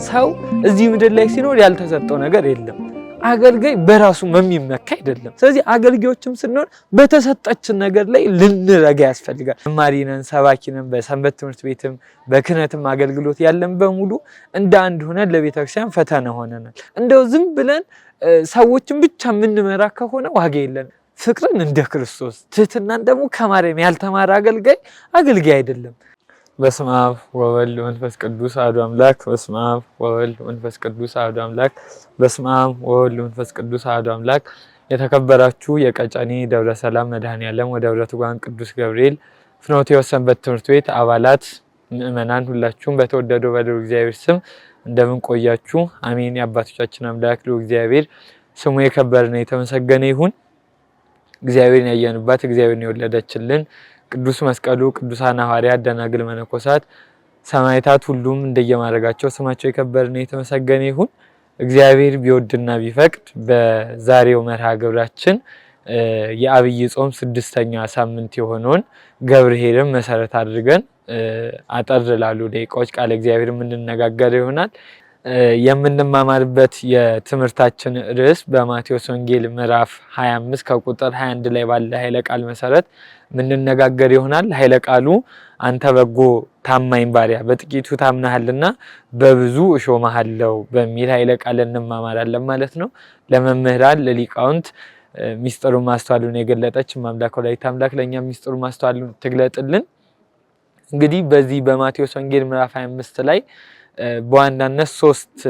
ሰው እዚህ ምድር ላይ ሲኖር ያልተሰጠው ነገር የለም። አገልጋይ በራሱ የሚመካ አይደለም። ስለዚህ አገልጋዮችም ስንሆን በተሰጠችን ነገር ላይ ልንረጋ ያስፈልጋል። ተማሪ ነን፣ ሰባኪ ነን፣ በሰንበት ትምህርት ቤትም በክህነትም አገልግሎት ያለን በሙሉ እንደ አንድ ሆነን ለቤተክርስቲያን ፈተና ሆነናል። እንደው ዝም ብለን ሰዎችን ብቻ የምንመራ ከሆነ ዋጋ የለንም። ፍቅርን እንደ ክርስቶስ ትህትናን ደግሞ ከማርያም ያልተማረ አገልጋይ አይደለም። በስመ አብ ወወልድ ወመንፈስ ቅዱስ አሐዱ አምላክ። በስመ አብ ወወልድ ወመንፈስ ቅዱስ አሐዱ አምላክ። በስመ አብ ወወልድ ወመንፈስ ቅዱስ አሐዱ አምላክ። የተከበራችሁ የቀጨኔ ደብረ ሰላም መድኃኔዓለም ወደብረ ትጉሃን ቅዱስ ገብርኤል ፍኖተ ሕይወት ሰንበት ትምህርት ቤት አባላት ምእመናን ሁላችሁም በተወደደው በልዑል እግዚአብሔር ስም እንደምን ቆያችሁ? አሜን። የአባቶቻችን አምላክ ልዑል እግዚአብሔር ስሙ የከበረና የተመሰገነ ይሁን። እግዚአብሔርን ያየንባት እግዚአብሔርን የወለደችልን ቅዱስ መስቀሉ ቅዱሳን ሐዋርያት ደናግል መነኮሳት ሰማዕታት ሁሉም እንደየማረጋቸው ስማቸው የከበረና የተመሰገነ ይሁን። እግዚአብሔር ቢወድና ቢፈቅድ በዛሬው መርሃ ግብራችን የአብይ ጾም 6ኛ ሳምንት የሆነውን ገብርኄርን መሰረት አድርገን አጠር ላሉ ደቂቃዎች ቃል እግዚአብሔር የምንነጋገር ይሆናል። የምንማማርበት የትምህርታችን ርዕስ በማቴዎስ ወንጌል ምዕራፍ 25 ከቁጥር 21 ላይ ባለ ኃይለ ቃል መሰረት ምንነጋገር ይሆናል። ኃይለ ቃሉ አንተ በጎ ታማኝ ባሪያ በጥቂቱ ታምናሃልና በብዙ እሾምሃለሁ በሚል ኃይለ ቃል እንማማራለን ማለት ነው። ለመምህራን ለሊቃውንት ሚስጥሩን ማስተዋሉን የገለጠች አምላክ ወላዲተ አምላክ ለኛ ሚስጥሩን ማስተዋሉን ትግለጥልን። እንግዲህ በዚህ በማቴዎስ ወንጌል ምዕራፍ 25 ላይ በዋናነት 3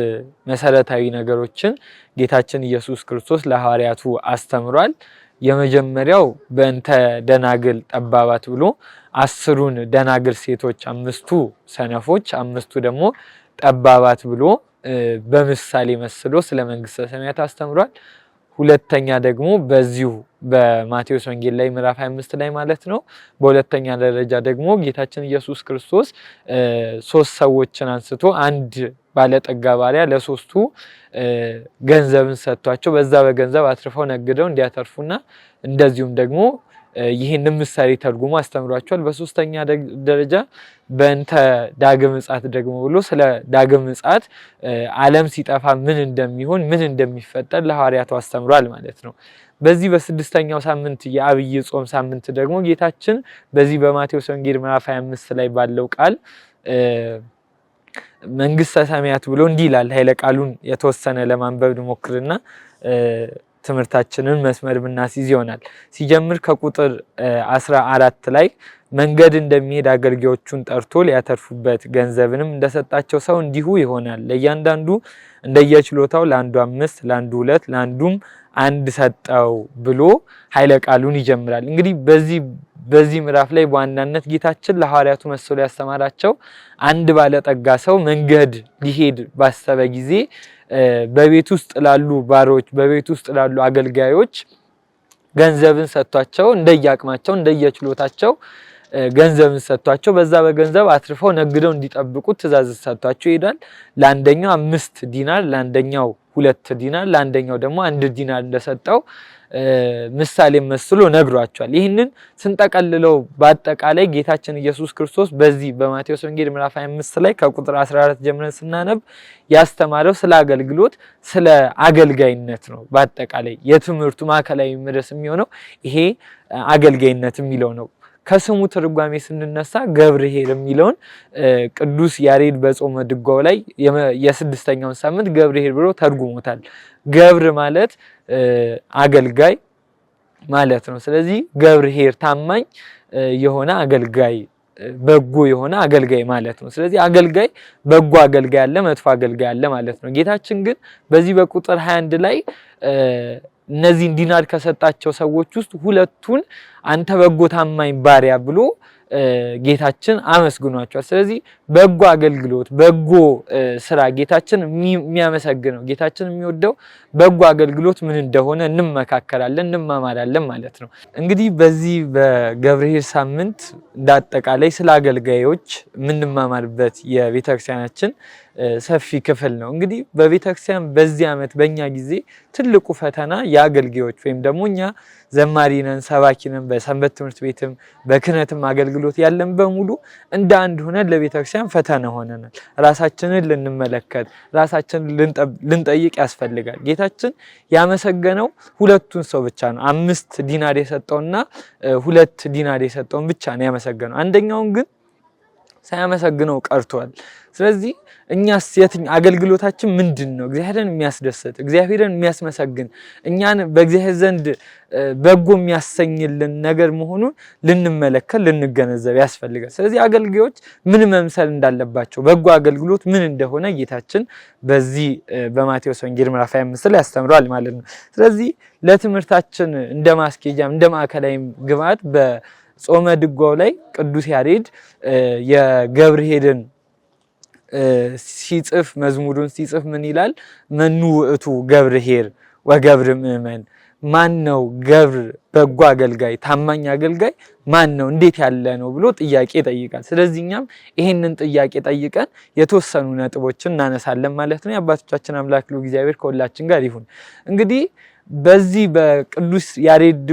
መሰረታዊ ነገሮችን ጌታችን ኢየሱስ ክርስቶስ ለሐዋርያቱ አስተምሯል። የመጀመሪያው በእንተ ደናግል ጠባባት ብሎ 10ሩን ደናግል ሴቶች 5ቱ ሰነፎች 5ቱ ደግሞ ጠባባት ብሎ በምሳሌ መስሎ ስለ መንግስተ ሰማያት አስተምሯል። ሁለተኛ ደግሞ በዚሁ በማቴዎስ ወንጌል ላይ ምዕራፍ 25 ላይ ማለት ነው። በሁለተኛ ደረጃ ደግሞ ጌታችን ኢየሱስ ክርስቶስ 3 ሰዎችን አንስቶ አንድ ባለጠጋ ባሪያ ለሶስቱ ገንዘብን ሰጥቷቸው በዛ በገንዘብ አትርፈው ነግደው እንዲያተርፉና እንደዚሁም ደግሞ ይህንን ምሳሌ ተርጉሞ አስተምሯቸዋል። በሶስተኛ ደረጃ በእንተ ዳግም ምጽአት ደግሞ ብሎ ስለ ዳግም ምጽአት ዓለም ሲጠፋ ምን እንደሚሆን ምን እንደሚፈጠር ለሐዋርያቱ አስተምሯል ማለት ነው። በዚህ በ6ኛው ሳምንት የአብይ ጾም ሳምንት ደግሞ ጌታችን በዚህ በማቴዎስ ወንጌል ምዕራፍ 25 ላይ ባለው ቃል መንግስተ ሰማያት ብሎ እንዲህ ይላል። ኃይለ ቃሉን የተወሰነ ለማንበብ እንሞክርና ትምህርታችንን መስመር ብናስይዝ ይሆናል። ሲጀምር ከቁጥር 14 ላይ መንገድ እንደሚሄድ አገልጋዮቹን ጠርቶ ሊያተርፉበት ገንዘብንም እንደሰጣቸው ሰው እንዲሁ ይሆናል። ለእያንዳንዱ እንደየችሎታው ለአንዱ 5 ለአንዱ 2 ለአንዱም 1 ሰጠው ብሎ ኃይለ ቃሉን ይጀምራል። እንግዲህ በዚህ ምዕራፍ ላይ በዋናነት ጌታችን ለሐዋርያቱ መስሎ ያስተማራቸው አንድ ባለጠጋ ሰው መንገድ ሊሄድ ባሰበ ጊዜ በቤት ውስጥ ላሉ ባሮች በቤት ውስጥ ላሉ አገልጋዮች ገንዘብን ሰጥቷቸው እንደየአቅማቸው እንደየችሎታቸው ገንዘብን ሰጥቷቸው በዛ በገንዘብ አትርፈው ነግደው እንዲጠብቁት ትእዛዝ ሰጥቷቸው ይሄዳል። ለአንደኛው 5 ዲናር፣ ለአንደኛው 2 ዲናር፣ ለአንደኛው ደግሞ 1 ዲናር እንደሰጠው ምሳሌ መስሎ ነግሯቸዋል። ይህንን ስንጠቀልለው በአጠቃላይ ጌታችን ኢየሱስ ክርስቶስ በዚህ በማቴዎስ ወንጌል ምዕራፍ 25 ላይ ከቁጥር 14 ጀምረን ስናነብ ያስተማረው ስለ አገልግሎት ስለ አገልጋይነት ነው። በአጠቃላይ የትምህርቱ ማዕከላዊ ርዕስ የሚሆነው ይሄ አገልጋይነት የሚለው ነው። ከስሙ ትርጓሜ ስንነሳ ገብርኄር የሚለውን ቅዱስ ያሬድ በጾመ ድጓው ላይ የ6ኛውን ሳምንት ገብርኄር ብሎ ተርጉሞታል። ገብር ማለት አገልጋይ ማለት ነው። ስለዚህ ገብርኄር ታማኝ የሆነ አገልጋይ በጎ የሆነ አገልጋይ ማለት ነው። ስለዚህ አገልጋይ በጎ አገልጋይ አለ፣ መጥፎ አገልጋይ አለ ማለት ነው። ጌታችን ግን በዚህ በቁጥር 21 ላይ እነዚህን ዲናር ከሰጣቸው ሰዎች ውስጥ 2ቱን አንተ በጎ ታማኝ ባሪያ ብሎ ጌታችን አመስግኗቸዋል። ስለዚህ በጎ አገልግሎት በጎ ስራ ጌታችን የሚያመሰግነው ጌታችን የሚወደው በጎ አገልግሎት ምን እንደሆነ እንመካከራለን እንማማራለን ማለት ነው። እንግዲህ በዚህ በገብርኄር ሳምንት እንዳጠቃላይ ስለ አገልጋዮች የምንማማርበት የቤተክርስቲያናችን ሰፊ ክፍል ነው። እንግዲህ በቤተክርስቲያን በዚህ ዓመት በእኛ ጊዜ ትልቁ ፈተና የአገልጋዮች ወይም ደግሞ እኛ ዘማሪ ነን ሰባኪ ነን በሰንበት ትምህርት ቤትም በክህነትም አገልግሎት ያለን በሙሉ እንደ አንድ ሆነን ለቤተክርስቲያን ክርስቲያን ፈተና ሆነናል። ራሳችንን ልንመለከት ራሳችንን ልንጠይቅ ያስፈልጋል። ጌታችን ያመሰገነው ሁለቱን ሰው ብቻ ነው። 5 ዲናር የሰጠውና 2 ዲናር የሰጠውን ብቻ ነው ያመሰገነው። አንደኛውን ግን ሳያመሰግነው ቀርቷል። ስለዚህ እኛስ አገልግሎታችን ምንድነው? እግዚአብሔርን የሚያስደስት እግዚአብሔርን የሚያስመሰግን እኛን በእግዚአብሔር ዘንድ በጎ የሚያሰኝልን ነገር መሆኑን ልንመለከት ልንገነዘብ ያስፈልጋል። ስለዚህ አገልጋዮች ምን መምሰል እንዳለባቸው በጎ አገልግሎት ምን እንደሆነ ጌታችን በዚህ በማቴዎስ ወንጌል ምዕራፍ 25 ላይ ያስተምራል ማለት ነው። ስለዚህ ለትምህርታችን እንደ ማስኬጃም እንደ ማዕከላዊ ግብዓት በጾመ ድጓው ላይ ቅዱስ ያሬድ የገብርኄርን ሲጽፍ መዝሙሩን ሲጽፍ ምን ይላል? መኑ ውእቱ ገብርኄር ወገብር ምእመን፣ ማን ነው ገብር በጎ አገልጋይ ታማኝ አገልጋይ ማን ነው እንዴት ያለ ነው ብሎ ጥያቄ ይጠይቃል። ስለዚህ እኛም ይሄንን ጥያቄ ጠይቀን የተወሰኑ ነጥቦችን እናነሳለን ማለት ነው። የአባቶቻችን አምላክ እግዚአብሔር ከሁላችን ጋር ይሁን። እንግዲህ በዚህ በቅዱስ ያሬድ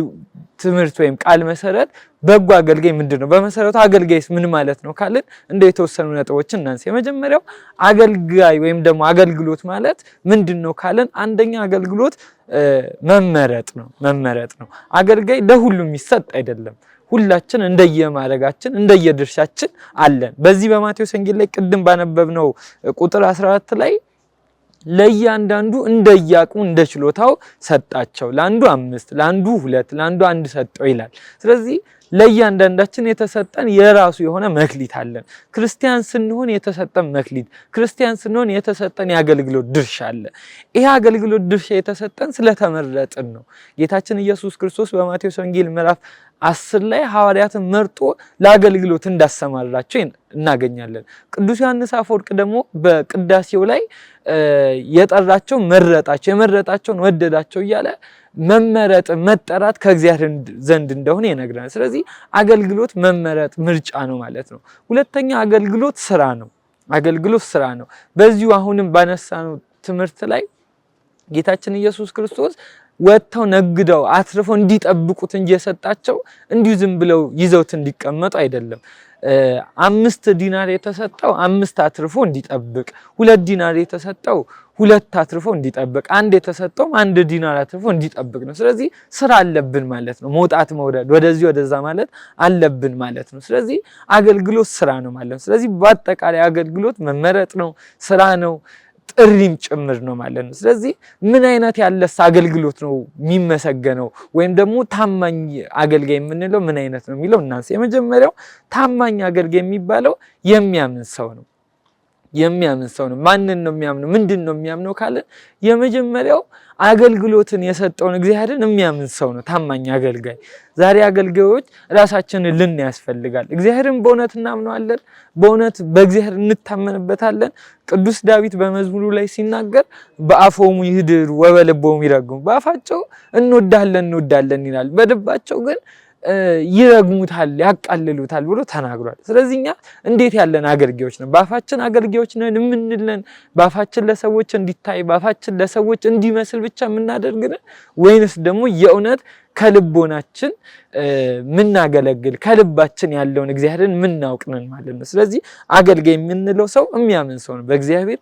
ትምህርት ወይም ቃል መሰረት በጎ አገልጋይ ምንድነው? በመሰረቱ አገልጋይስ ምን ማለት ነው ካልን እንደ የተወሰኑ ነጥቦችን እናንሳ። የመጀመሪያው አገልጋይ ወይም ደግሞ አገልግሎት ማለት ምንድነው ካልን አንደኛ አገልግሎት መመረጥ ነው። አገልጋይ ለሁሉም ይሰጥ አይደለም። ሁላችን እንደየማረጋችን እንደየድርሻችን አለን። በዚህ በማቴዎስ ወንጌል ላይ ቅድም ባነበብነው ቁጥር 14 ላይ ለእያንዳንዱ እንደየአቅሙ እንደችሎታው ሰጣቸው። ለአንዱ 5 ለአንዱ 2 ለአንዱ 1 ሰጠው ይላል። ስለዚህ ለእያንዳንዳችን የተሰጠን የራሱ የሆነ መክሊት አለን። ክርስቲያን ስንሆን የተሰጠን መክሊት፣ ክርስቲያን ስንሆን የተሰጠን የአገልግሎት ድርሻ አለ። ይሄ አገልግሎት ድርሻ የተሰጠን ስለተመረጥን ነው። ጌታችን ኢየሱስ ክርስቶስ በማቴዎስ ወንጌል ምዕራፍ 10 ላይ ሐዋርያትን መርጦ ለአገልግሎት እንዳሰማራቸው እናገኛለን። ቅዱስ ዮሐንስ አፈወርቅ ደግሞ በቅዳሴው ላይ የጠራቸው መረጣቸው፣ የመረጣቸውን ወደዳቸው እያለ መመረጥ መጠራት ከእግዚአብሔር ዘንድ እንደሆነ ይነግረናል። ስለዚህ አገልግሎት መመረጥ ምርጫ ነው ማለት ነው። ሁለተኛ አገልግሎት ስራ ነው። በዚሁ አሁንም ባነሳነው ትምህርት ላይ ጌታችን ኢየሱስ ክርስቶስ ወጥተው ነግደው አትርፈው እንዲጠብቁት እንጂ የሰጣቸው እንዲሁ ዝም ብለው ይዘውት እንዲቀመጡ አይደለም። 5 ዲናር የተሰጠው 5 አትርፎ እንዲጠብቅ፣ 2 ዲናር የተሰጠው 2 አትርፎ እንዲጠብቅ፣ 1 የተሰጠው 1 ዲናር አትርፎ እንዲጠብቅ ነው። ስለዚህ ስራ አለብን ማለት ነው። መውጣት መውረድ ወደዚህ ወደዛ ማለት አለብን ማለት ነው። ስለዚህ አገልግሎት ስራ ነው ማለት ነው። ስለዚህ በአጠቃላይ አገልግሎት መመረጥ ነው፣ ስራ ነው፣ ጥሪም ጭምር ነው ማለት ነው። ስለዚህ ምን አይነት ያለስ አገልግሎት ነው የሚመሰገነው ወይም ደግሞ ታማኝ አገልጋይ የምንለው ምን አይነት ነው የሚለው እናንሳ። የመጀመሪያው ታማኝ አገልጋይ የሚባለው የሚያምን ሰው ነው። ማንን ነው የሚያምነው? ምንድን ነው የሚያምነው ካለ የመጀመሪያው አገልግሎትን የሰጠውን እግዚአብሔርን የሚያምን ሰው ነው ታማኝ አገልጋይ። ዛሬ አገልጋዮች ራሳችንን ያስፈልጋል። እግዚአብሔርን በእውነት እናምነዋለን፣ በእውነት በእግዚአብሔር እንታመንበታለን። ቅዱስ ዳዊት በመዝሙሩ ላይ ሲናገር በአፎሙ ይህድሩ ወበልቦሙ ይረግሙ፣ በአፋቸው እንወዳለን ይላል፣ በልባቸው ግን ይረግሙታል ያቃልሉታል ብሎ ተናግሯል። ስለዚህ እኛ እንዴት ያለን አገልጋዮች ነው? በአፋችን አገልጋዮች ነን የምንለን በአፋችን ለሰዎች እንዲታይ በአፋችን ለሰዎች እንዲመስል ብቻ የምናደርግን ወይንስ ደግሞ የእውነት ከልቦናችን ምናገለግል ከልባችን ያለውን እግዚአብሔርን ምናውቅነን ማለት ነው። ስለዚህ አገልጋይ የምንለው ሰው የሚያምን ሰው ነው። በእግዚአብሔር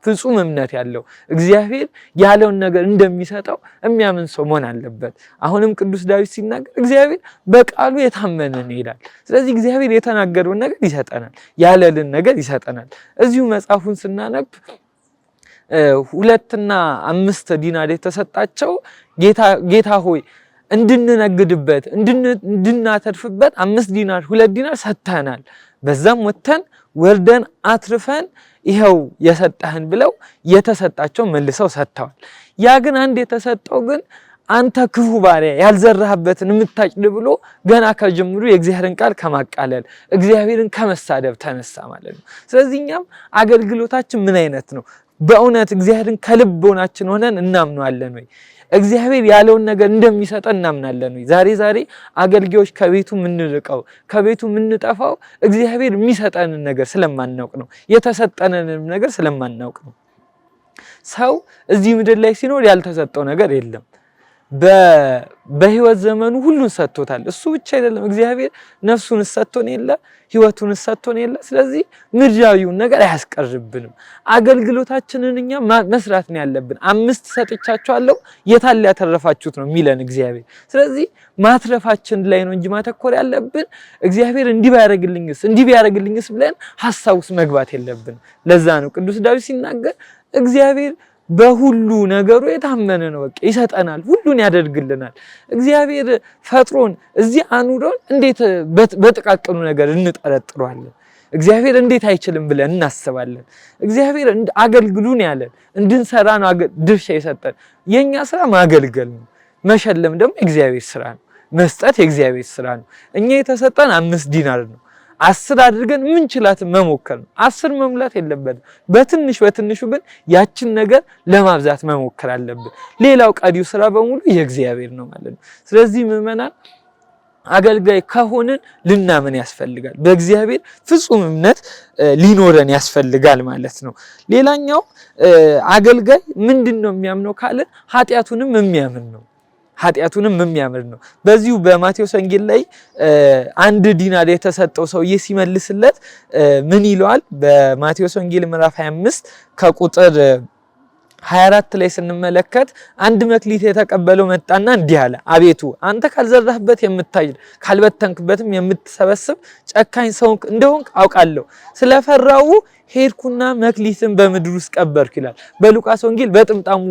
ፍጹም እምነት ያለው እግዚአብሔር ያለውን ነገር እንደሚሰጠው የሚያምን ሰው መሆን አለበት። አሁንም ቅዱስ ዳዊት ሲናገር እግዚአብሔር በቃሉ የታመነ ነው ይላል። ስለዚህ እግዚአብሔር የተናገረውን ነገር ይሰጠናል፣ ያለልን ነገር ይሰጠናል። እዚሁ መጽሐፉን ስናነብ 2 እና 5 ዲናር የተሰጣቸው ጌታ ሆይ እንድንነግድበት እንድናተርፍበት 5 ዲናር 2 ዲናር ሰጥተናል፣ በዛም ወርደን አትርፈን ይሄው የሰጠህን ብለው የተሰጣቸው መልሰው ሰጥተዋል። ያ ግን አንድ የተሰጠው ግን አንተ ክፉ ባሪያ ያልዘራህበትን የምታጭድ ብሎ ገና ከጀምሩ የእግዚአብሔርን ቃል ከማቃለል እግዚአብሔርን ከመሳደብ ተነሳ ማለት ነው። ስለዚህ እኛም አገልግሎታችን ምን አይነት ነው? በእውነት እግዚአብሔርን ከልቦናችን ሆነን እናምናለን ወይ? እግዚአብሔር ያለውን ነገር እንደሚሰጠን እናምናለን ወይ? ዛሬ አገልጋዮች ከቤቱ የምንርቀው ከቤቱ የምንጠፋው እግዚአብሔር የሚሰጠንን ነገር ስለማናውቅ ነው። የተሰጠንንም ነገር ስለማናውቅ ነው። ሰው እዚህ ምድር ላይ ሲኖር ያልተሰጠው ነገር የለም። በህይወት ዘመኑ ሁሉን ሰጥቶታል። እሱ ብቻ አይደለም እግዚአብሔር ነፍሱን ሰጥቶን የለ ህይወቱን ሰጥቶን የለ። ስለዚህ ምድራዊውን ነገር አያስቀርብንም። አገልግሎታችንን እኛ መስራት ነው ያለብን። 5 ሰጥቻችኋለሁ የታለ ያተረፋችሁት ነው የሚለን እግዚአብሔር። ስለዚህ ማትረፋችን ላይ ነው እንጂ ማተኮር ያለብን እግዚአብሔር እንዲህ ቢያደርግልኝስ ብለን ሐሳብ ውስጥ መግባት የለብን። ለዛ ነው ቅዱስ ዳዊት ሲናገር እግዚአብሔር በሁሉ ነገሩ የታመነ ነው። በቃ ይሰጠናል፣ ሁሉን ያደርግልናል። እግዚአብሔር ፈጥሮን እዚህ አኑሮን እንዴት በጥቃቅኑ ነገር እንጠረጥሯለን? እግዚአብሔር እንዴት አይችልም ብለን እናስባለን? እግዚአብሔር አገልግሉን ያለን እንድንሰራ ነው ድርሻ የሰጠን። የኛ ስራ ማገልገል ነው። መሸለም ደግሞ የእግዚአብሔር ስራ ነው። መስጠት የእግዚአብሔር ስራ ነው። እኛ የተሰጠን 5 ዲናር ነው። 10 አድርገን ምን ችላትን መሞከር ነው። 10 መሙላት የለበትም። በትንሹ ግን ያችን ነገር ለማብዛት መሞከር አለብን። ሌላው ቀዲው ስራ በሙሉ የእግዚአብሔር ነው ማለት ነው። ስለዚህ ምዕመናን አገልጋይ ከሆንን ልናምን ያስፈልጋል። በእግዚአብሔር ፍጹም እምነት ሊኖረን ያስፈልጋል ማለት ነው። ሌላኛው አገልጋይ ምንድነው የሚያምነው ካለን ኃጢያቱንም የሚያምን ነው። በዚሁ በማቴዎስ ወንጌል ላይ 1 ዲናር የተሰጠው ሰውዬ ሲመልስለት ምን ይለዋል? በማቴዎስ ወንጌል ምዕራፍ 25 ከቁጥር 24 ላይ ስንመለከት 1 መክሊት የተቀበለው መጣና እንዲህ አለ፣ አቤቱ አንተ ካልዘራህበት የምታጭድ ካልበተንክበትም የምትሰበስብ ጨካኝ ሰው እንደሆንክ አውቃለሁ። ስለፈራው ሄድኩና መክሊትን በምድር ውስጥ ቀበርኩ ይላል። በሉቃስ ወንጌል በጥምጣሙ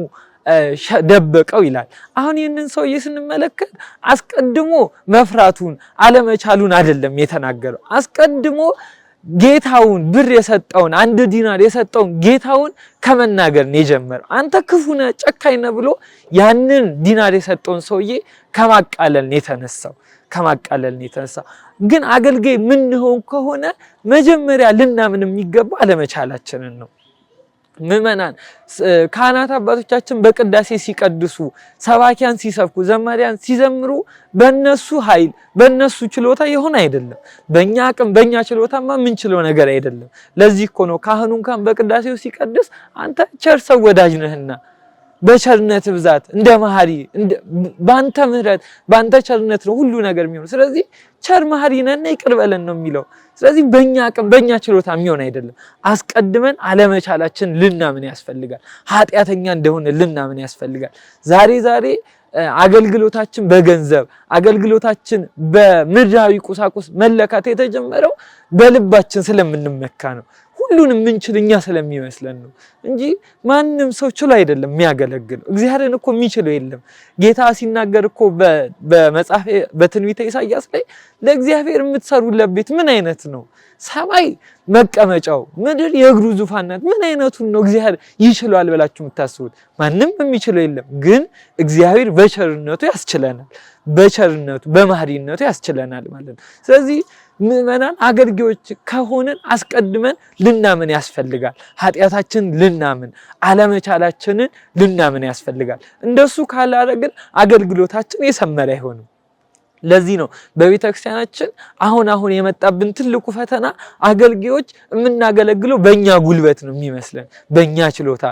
ደበቀው ይላል። አሁን ይህንን ሰውዬ ስንመለከት አስቀድሞ መፍራቱን አለመቻሉን አይደለም የተናገረው። አስቀድሞ ጌታውን ብር የሰጠውን 1 ዲናር የሰጠውን ጌታውን ከመናገር ነው የጀመረው። አንተ ክፉ ነህ፣ ጨካኝ ነህ ብሎ ያንን ዲናር የሰጠውን ሰውዬ ከማቃለል ነው የተነሳው። ግን አገልጋይ ምን ሆን ከሆነ መጀመሪያ ልናምን የሚገባው አለመቻላችንን ነው። ምዕመናን ካህናት አባቶቻችን በቅዳሴ ሲቀድሱ፣ ሰባኪያን ሲሰብኩ፣ ዘማሪያን ሲዘምሩ በእነሱ ኃይል በእነሱ ችሎታ ይሆን አይደለም። በእኛ አቅም በእኛ ችሎታማ ምን ችለው ነገር አይደለም። ለዚህ እኮ ነው ካህኑ እንኳን በቅዳሴው ሲቀድስ አንተ ቸር ሰው ወዳጅ ነህና በቸርነት ብዛት እንደ መሐሪ ባንተ ምህረት ባንተ ቸርነት ነው ሁሉ ነገር የሚሆነው። ስለዚህ ቸር መሐሪ ነህና ይቅር በለን ነው የሚለው። ስለዚህ በእኛ አቅም በእኛ ችሎታ የሚሆን አይደለም። አስቀድመን አለመቻላችን ልናምን ያስፈልጋል። ኃጢአተኛ እንደሆነ ልናምን ያስፈልጋል። ዛሬ አገልግሎታችን በገንዘብ አገልግሎታችን በምድራዊ ቁሳቁስ መለካት የተጀመረው በልባችን ስለምንመካ ነው። ሁሉንም ምንችል እኛ ስለሚመስለን ነው እንጂ ማንም ሰው ችሎ አይደለም የሚያገለግለው። እግዚአብሔርን እኮ የሚችለው የለም። ጌታ ሲናገር እኮ በመጽሐፍ በትንቢተ ኢሳይያስ ላይ ለእግዚአብሔር የምትሰሩለት ቤት ምን አይነት ነው? ሰማይ መቀመጫው ምድር የእግሩ ዙፋን ናት። ምን አይነቱን ነው እግዚአብሔር ይችላል ብላችሁ የምታስቡት? ማንም የሚችለው የለም። ግን እግዚአብሔር በቸርነቱ ያስችለናል። በቸርነቱ በመሐሪነቱ ያስችለናል ማለት ነው። ስለዚህ ምዕመናን አገልጋዮች ከሆነን አስቀድመን ልናምን ያስፈልጋል። ኃጢአታችን ልናምን፣ አለመቻላችንን ልናምን ያስፈልጋል። እንደሱ ካላደረግን አገልግሎታችን የሰመረ አይሆንም። ለዚህ ነው በቤተክርስቲያናችን አሁን የመጣብን ትልቁ ፈተና አገልጋዮች የምናገለግለው በእኛ ጉልበት ነው የሚመስለን፣ በእኛ ችሎታ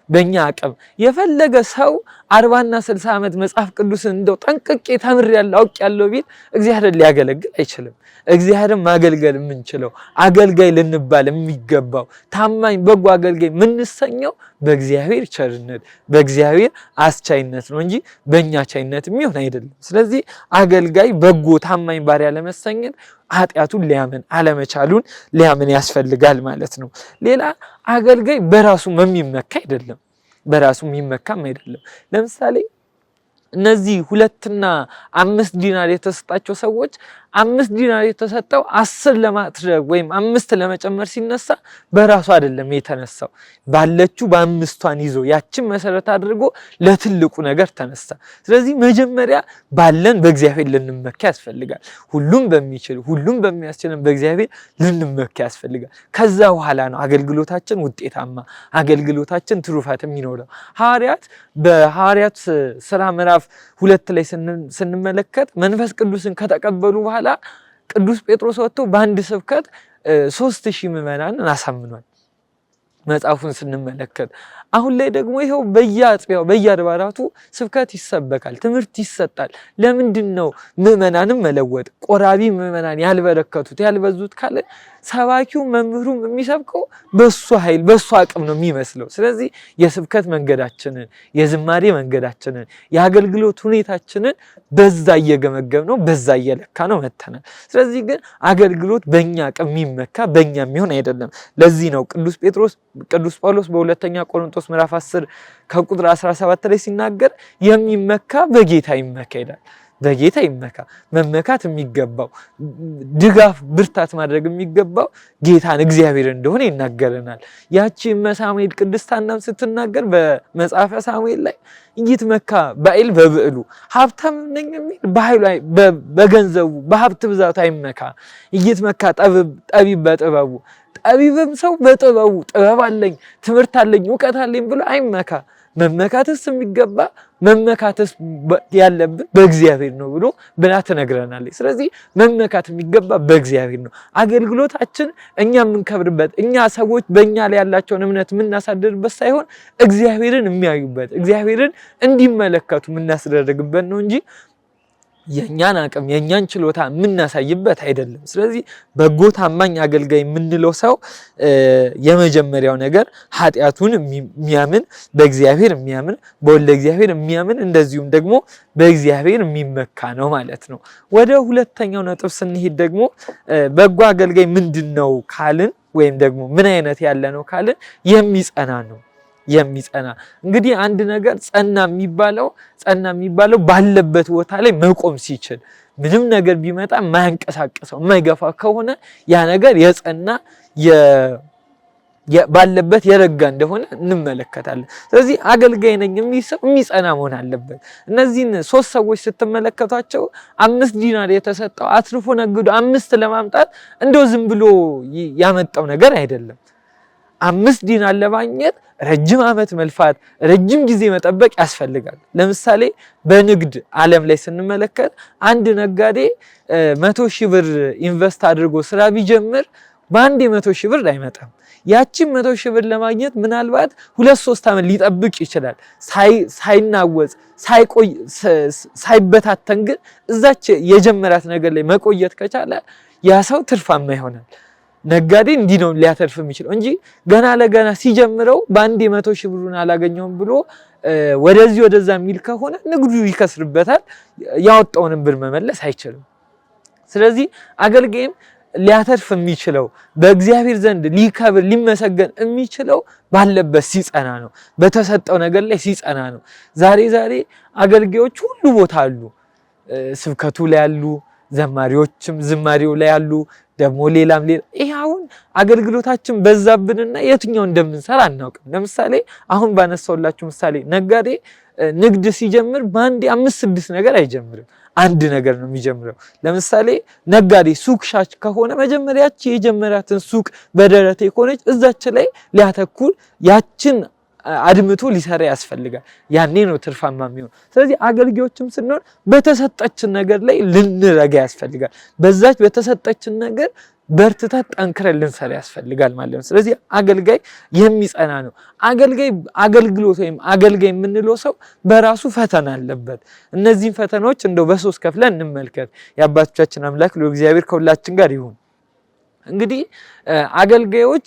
በእኛ አቅም። የፈለገ ሰው 40 እና 60 ዓመት መጽሐፍ ቅዱስን እንደው ጠንቅቄ ተምሬያለሁ አውቄያለሁ ቢል እግዚአብሔርን ሊያገለግል አይችልም። እግዚአብሔርን ማገልገል የምንችለው አገልጋይ ልንባል የሚገባው ታማኝ በጎ አገልጋይ የምንሰኘው በእግዚአብሔር ቸርነት በእግዚአብሔር አስቻይነት ነው እንጂ በእኛ ቻይነት የሚሆን አይደለም። ስለዚህ አገልጋይ በጎ ታማኝ ባሪያ ለመሰኘት ኃጢአቱን ሊያምን አለመቻሉን ሊያምን ያስፈልጋል ማለት ነው። ሌላ አገልጋይ በራሱ የሚመካ አይደለም። ለምሳሌ እነዚህ 2 እና 5 ዲናር የተሰጣቸው ሰዎች 5 ዲናር የተሰጠው 10 ለማድረግ ወይም 5 ለመጨመር ሲነሳ በራሱ አይደለም የተነሳው። ባለችው በ5ቷን ይዞ ያችን መሰረት አድርጎ ለትልቁ ነገር ተነሳ። ስለዚህ መጀመሪያ ባለን በእግዚአብሔር ልንመካ ያስፈልጋል። ሁሉም በሚችል ሁሉም በሚያስችለን በእግዚአብሔር ልንመካ ያስፈልጋል። ከዛ በኋላ ነው አገልግሎታችን ውጤታማ አገልግሎታችን ትሩፋት የሚኖረው። ሐዋርያት በሐዋርያት ሥራ ምዕራፍ 2 ላይ ስንመለከት መንፈስ ቅዱስን ከተቀበሉ በኋላ ቅዱስ ጴጥሮስ ወጥቶ በአንድ ስብከት 3000 ምዕመናንን አሳምኗል። መጽሐፉን ስንመለከት አሁን ላይ ደግሞ ይሄው በየአጥቢያው በየአድባራቱ ስብከት ይሰበካል፣ ትምህርት ይሰጣል። ለምንድነው ምዕመናንም መለወጥ ቆራቢ ምዕመናን ያልበረከቱት ያልበዙት ካለ ሰባኪው መምህሩም የሚሰብከው በሱ ኃይል በሱ አቅም ነው የሚመስለው። ስለዚህ የስብከት መንገዳችንን የዝማሬ መንገዳችንን የአገልግሎት ሁኔታችንን በዛ እየገመገምነው በዛ እየለካ ነው መተናል። ስለዚህ ግን አገልግሎት በእኛ አቅም የሚመካ በእኛ የሚሆን አይደለም። ለዚህ ነው ቅዱስ ጳውሎስ በሁለተኛ ቆሮንቶስ ምዕራፍ 10 ከቁጥር 17 ላይ ሲናገር የሚመካ በጌታ ይመካ ይላል። በጌታ ይመካ። መመካት የሚገባው ድጋፍ ብርታት ማድረግ የሚገባው ጌታን እግዚአብሔር እንደሆነ ይናገረናል። ያቺ ሳሙኤል ቅድስት ሐናም ስትናገር በመጽሐፈ ሳሙኤል ላይ ይትመካ ባኤል በብዕሉ ሀብታም ነኝ የሚል በኃይሉ በገንዘቡ በሀብት ብዛት አይመካ። ይትመካ ጠቢብ በጥበቡ ጠቢብም ሰው በጥበቡ ጥበብ አለኝ ትምህርት አለኝ እውቀት አለኝ ብሎ አይመካ። መመካትስ የሚገባ መመካትስ ያለብን በእግዚአብሔር ነው ብላ ትነግረናለች። ስለዚህ መመካት የሚገባ በእግዚአብሔር ነው። አገልግሎታችን እኛ የምንከብርበት እኛ ሰዎች በእኛ ላይ ያላቸውን እምነት የምናሳድርበት ሳይሆን እግዚአብሔርን የሚያዩበት እግዚአብሔርን እንዲመለከቱ የምናስደርግበት ነው እንጂ የኛን አቅም የኛን ችሎታ የምናሳይበት አይደለም። ስለዚህ በጎ ታማኝ አገልጋይ የምንለው ሰው የመጀመሪያው ነገር ኃጢአቱን የሚያምን በእግዚአብሔር የሚያምን በወልደ እግዚአብሔር የሚያምን እንደዚሁም ደግሞ በእግዚአብሔር የሚመካ ነው ማለት ነው። ወደ ሁለተኛው ነጥብ ስንሄድ ደግሞ በጎ አገልጋይ ምንድነው ካልን ወይም ደግሞ ምን አይነት ያለ ነው ካልን የሚጸና ነው። የሚጸና እንግዲህ አንድ ነገር ጸና የሚባለው ባለበት ቦታ ላይ መቆም ሲችል ምንም ነገር ቢመጣ ማያንቀሳቀሰው ማይገፋ ከሆነ ያ ነገር የጸና ባለበት የረጋ እንደሆነ እንመለከታለን። ስለዚህ አገልጋይ ነኝ የሚጸና መሆን አለበት። እነዚህን 3 ሰዎች ስትመለከቷቸው 5 ዲናር የተሰጠው አትርፎ ነግዶ 5 ለማምጣት እንደው ዝም ብሎ ያመጣው ነገር አይደለም። 5 ዲናር ለማግኘት ረጅም ዓመት መልፋት ረጅም ጊዜ መጠበቅ ያስፈልጋል። ለምሳሌ በንግድ ዓለም ላይ ስንመለከት አንድ ነጋዴ 100,000 ብር ኢንቨስት አድርጎ ስራ ቢጀምር በአንድ 100,000 ብር አይመጣም። ያቺን 100,000 ብር ለማግኘት ምናልባት 2-3 ዓመት ሊጠብቅ ይችላል። ሳይናወጽ ሳይቆይ ሳይበታተን ግን እዛች የጀመራት ነገር ላይ መቆየት ከቻለ ያ ሰው ትርፋማ ይሆናል። ነጋዴ እንዲህ ነው ሊያተርፍ የሚችለው እንጂ ገና ለገና ሲጀምረው በአንድ 100,000 ብሩን አላገኘውም ብሎ ወደዚህ ወደዛ የሚል ከሆነ ንግዱ ይከስርበታል። ያወጣውንም ብር መመለስ አይችልም። ስለዚህ አገልጋይም ሊያተርፍ የሚችለው በእግዚአብሔር ዘንድ ሊከብር ሊመሰገን የሚችለው ባለበት ሲጸና ነው። በተሰጠው ነገር ላይ ሲጸና ነው። ዛሬ አገልጋዮች ሁሉ ቦታ አሉ። ስብከቱ ላይ ያሉ ዘማሪዎችም ዝማሬው ላይ ያሉ ደግሞ ሌላም ይሄ አሁን አገልግሎታችን በዛብንና የትኛው እንደምንሰራ አናውቅም። ለምሳሌ አሁን ባነሳውላችሁ ምሳሌ ነጋዴ ንግድ ሲጀምር በአንድ 5-6 ነገር አይጀምርም። አንድ ነገር ነው የሚጀምረው። ለምሳሌ ነጋዴ ሱቅ ሻጭ ከሆነ መጀመሪያች የጀመራትን ሱቅ በደረቴ ከሆነች እዛች ላይ ሊያተኩር ያችን አድምቶ ሊሰራ ያስፈልጋል። ያኔ ነው ትርፋማ የሚሆነው። ስለዚህ አገልጋዮችም ስንሆን በተሰጠችን ነገር ላይ ልንረጋ ያስፈልጋል። በዛች በተሰጠችን ነገር በርትተን ጠንክረን ልንሰራ ያስፈልጋል ማለት ነው። ስለዚህ አገልጋይ የሚጸና ነው። አገልግሎት ወይም አገልጋይ የምንለው ሰው በራሱ ፈተና አለበት። እነዚህን ፈተናዎች እንደው በ3 ከፍለን እንመልከት። የአባቶቻችን አምላክ ለእግዚአብሔር ከሁላችን ጋር ይሁን። እንግዲህ አገልጋዮች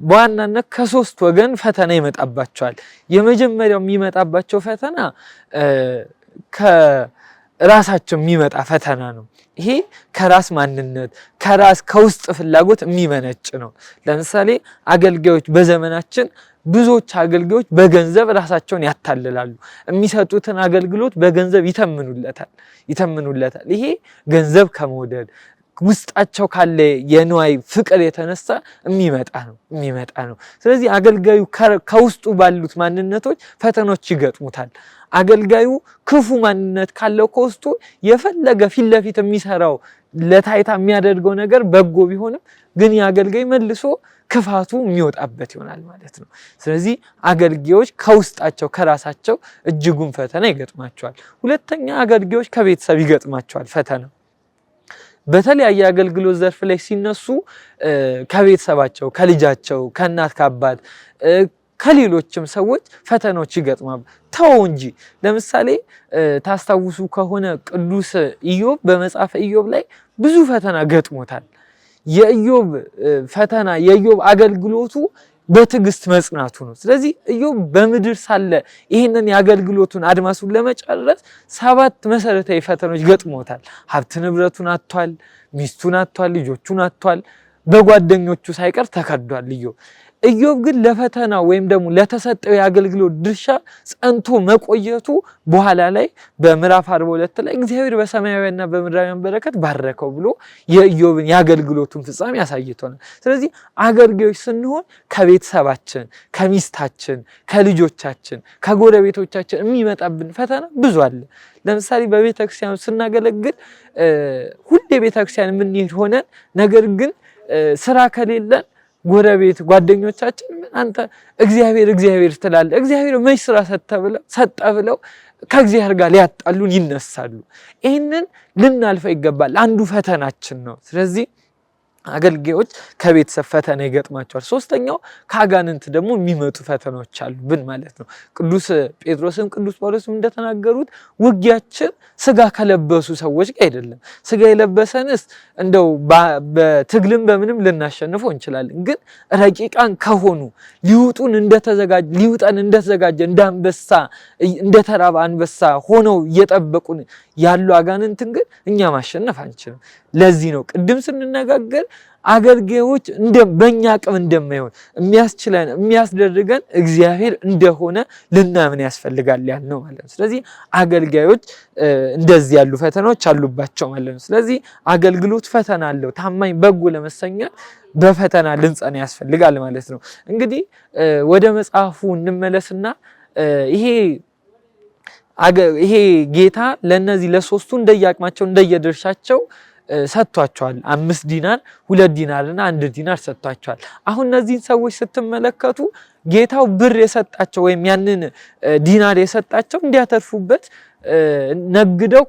በዋናነት ከ3 ወገን ፈተና ይመጣባቸዋል። የመጀመሪያው የሚመጣባቸው ፈተና ከራሳቸው የሚመጣ ፈተና ነው። ይሄ ከራስ ማንነት ከውስጥ ፍላጎት የሚመነጭ ነው። ለምሳሌ አገልጋዮች በዘመናችን ብዙዎች አገልጋዮች በገንዘብ ራሳቸውን ያታልላሉ። የሚሰጡትን አገልግሎት በገንዘብ ይተምኑለታል። ይሄ ገንዘብ ከመውደድ ውስጣቸው ካለ የንዋይ ፍቅር የተነሳ የሚመጣ ነው። ስለዚህ አገልጋዩ ከውስጡ ባሉት ማንነቶች ፈተኖች ይገጥሙታል። አገልጋዩ ክፉ ማንነት ካለው ከውስጡ የፈለገ ፊት ለፊት የሚሰራው ለታይታ የሚያደርገው ነገር በጎ ቢሆንም ግን የአገልጋይ መልሶ ክፋቱ የሚወጣበት ይሆናል ማለት ነው። ስለዚህ አገልጋዮች ከውስጣቸው ከራሳቸው እጅጉን ፈተና ይገጥማቸዋል። ሁለተኛ አገልጋዮች ከቤተሰብ ይገጥማቸዋል ፈተና። በተለያየ አገልግሎት ዘርፍ ላይ ሲነሱ ከቤተሰባቸው ከልጃቸው ከእናት ከአባት ከሌሎችም ሰዎች ፈተናዎች ይገጥማሉ። ተው እንጂ ለምሳሌ ታስታውሱ ከሆነ ቅዱስ ኢዮብ በመጽሐፈ ኢዮብ ላይ ብዙ ፈተና ገጥሞታል። የኢዮብ ፈተና የኢዮብ አገልግሎቱ በትዕግስት መጽናቱ ነው። ስለዚህ ኢዮብ በምድር ሳለ ይሄንን የአገልግሎቱን አድማሱን ለመጨረስ 7 መሰረታዊ ፈተናዎች ገጥሞታል። ሀብት ንብረቱን አጥቷል፣ ሚስቱን አጥቷል፣ ልጆቹን አጥቷል፣ በጓደኞቹ ሳይቀር ተከዷል ኢዮብ። ኢዮብ ግን ለፈተና ወይም ደግሞ ለተሰጠው የአገልግሎት ድርሻ ጸንቶ መቆየቱ በኋላ ላይ በምዕራፍ 42 ላይ እግዚአብሔር በሰማያዊና በምድራዊያን በረከት ባረከው ብሎ የኢዮብን የአገልግሎቱን ፍጻሜ ያሳይቶናል። ስለዚህ አገልጋዮች ስንሆን ከቤተሰባችን፣ ከሚስታችን፣ ከልጆቻችን፣ ከጎረቤቶቻችን የሚመጣብን ፈተና ብዙ አለ። ለምሳሌ በቤተክርስቲያን ስናገለግል ሁሌ ቤተክርስቲያን የምንሄድ ሆነን ነገር ግን ስራ ከሌለን ጎረቤት ጓደኞቻችን አንተ እግዚአብሔር ትላለህ እግዚአብሔር መች ስራ ሰጠ ብለው ከእግዚአብሔር ጋር ሊያጣሉን ይነሳሉ። ይሄንን ልናልፈው ይገባል። አንዱ ፈተናችን ነው። ስለዚህ አገልጋዮች ከቤተሰብ ፈተና ይገጥማቸዋል። ሶስተኛው ከአጋንንት ደግሞ የሚመጡ ፈተናዎች አሉብን ማለት ነው። ቅዱስ ጴጥሮስም ቅዱስ ጳውሎስም እንደተናገሩት ውጊያችን ስጋ ከለበሱ ሰዎች ጋር አይደለም። ስጋ የለበሰንስ እንደው በትግልም በምንም ልናሸንፈው እንችላለን። ግን ረቂቃን ከሆኑ ሊውጠን እንደተዘጋጀ እንዳንበሳ እንደተራበ አንበሳ ሆነው እየጠበቁን ያሉ አጋንንትን ግን እኛ ማሸነፍ አንችልም። ለዚህ ነው ቅድም ስንነጋገር አገልጋዮች በእኛ አቅም እንደማይሆን የሚያስችለን የሚያስደርገን እግዚአብሔር እንደሆነ ልናምን ያስፈልጋል ያልነው ማለት ነው። ስለዚህ አገልጋዮች እንደዚህ ያሉ ፈተናዎች አሉባቸው ማለት ነው። ስለዚህ አገልግሎት ፈተና አለው። ታማኝ በጎ ለመሰኘት በፈተና ልንጸና ያስፈልጋል ማለት ነው። እንግዲህ ወደ መጽሐፉ እንመለስና ይሄ ጌታ ለነዚህ ለሶስቱ እንደየአቅማቸው እንደየድርሻቸው ሰጥቷቸዋል። 5 ዲናር 2 ዲናርና 1 ዲናር ሰጥቷቸዋል። አሁን እነዚህን ሰዎች ስትመለከቱ ጌታው ብር የሰጣቸው ወይም ያንን ዲናር የሰጣቸው እንዲያተርፉበት ነግደው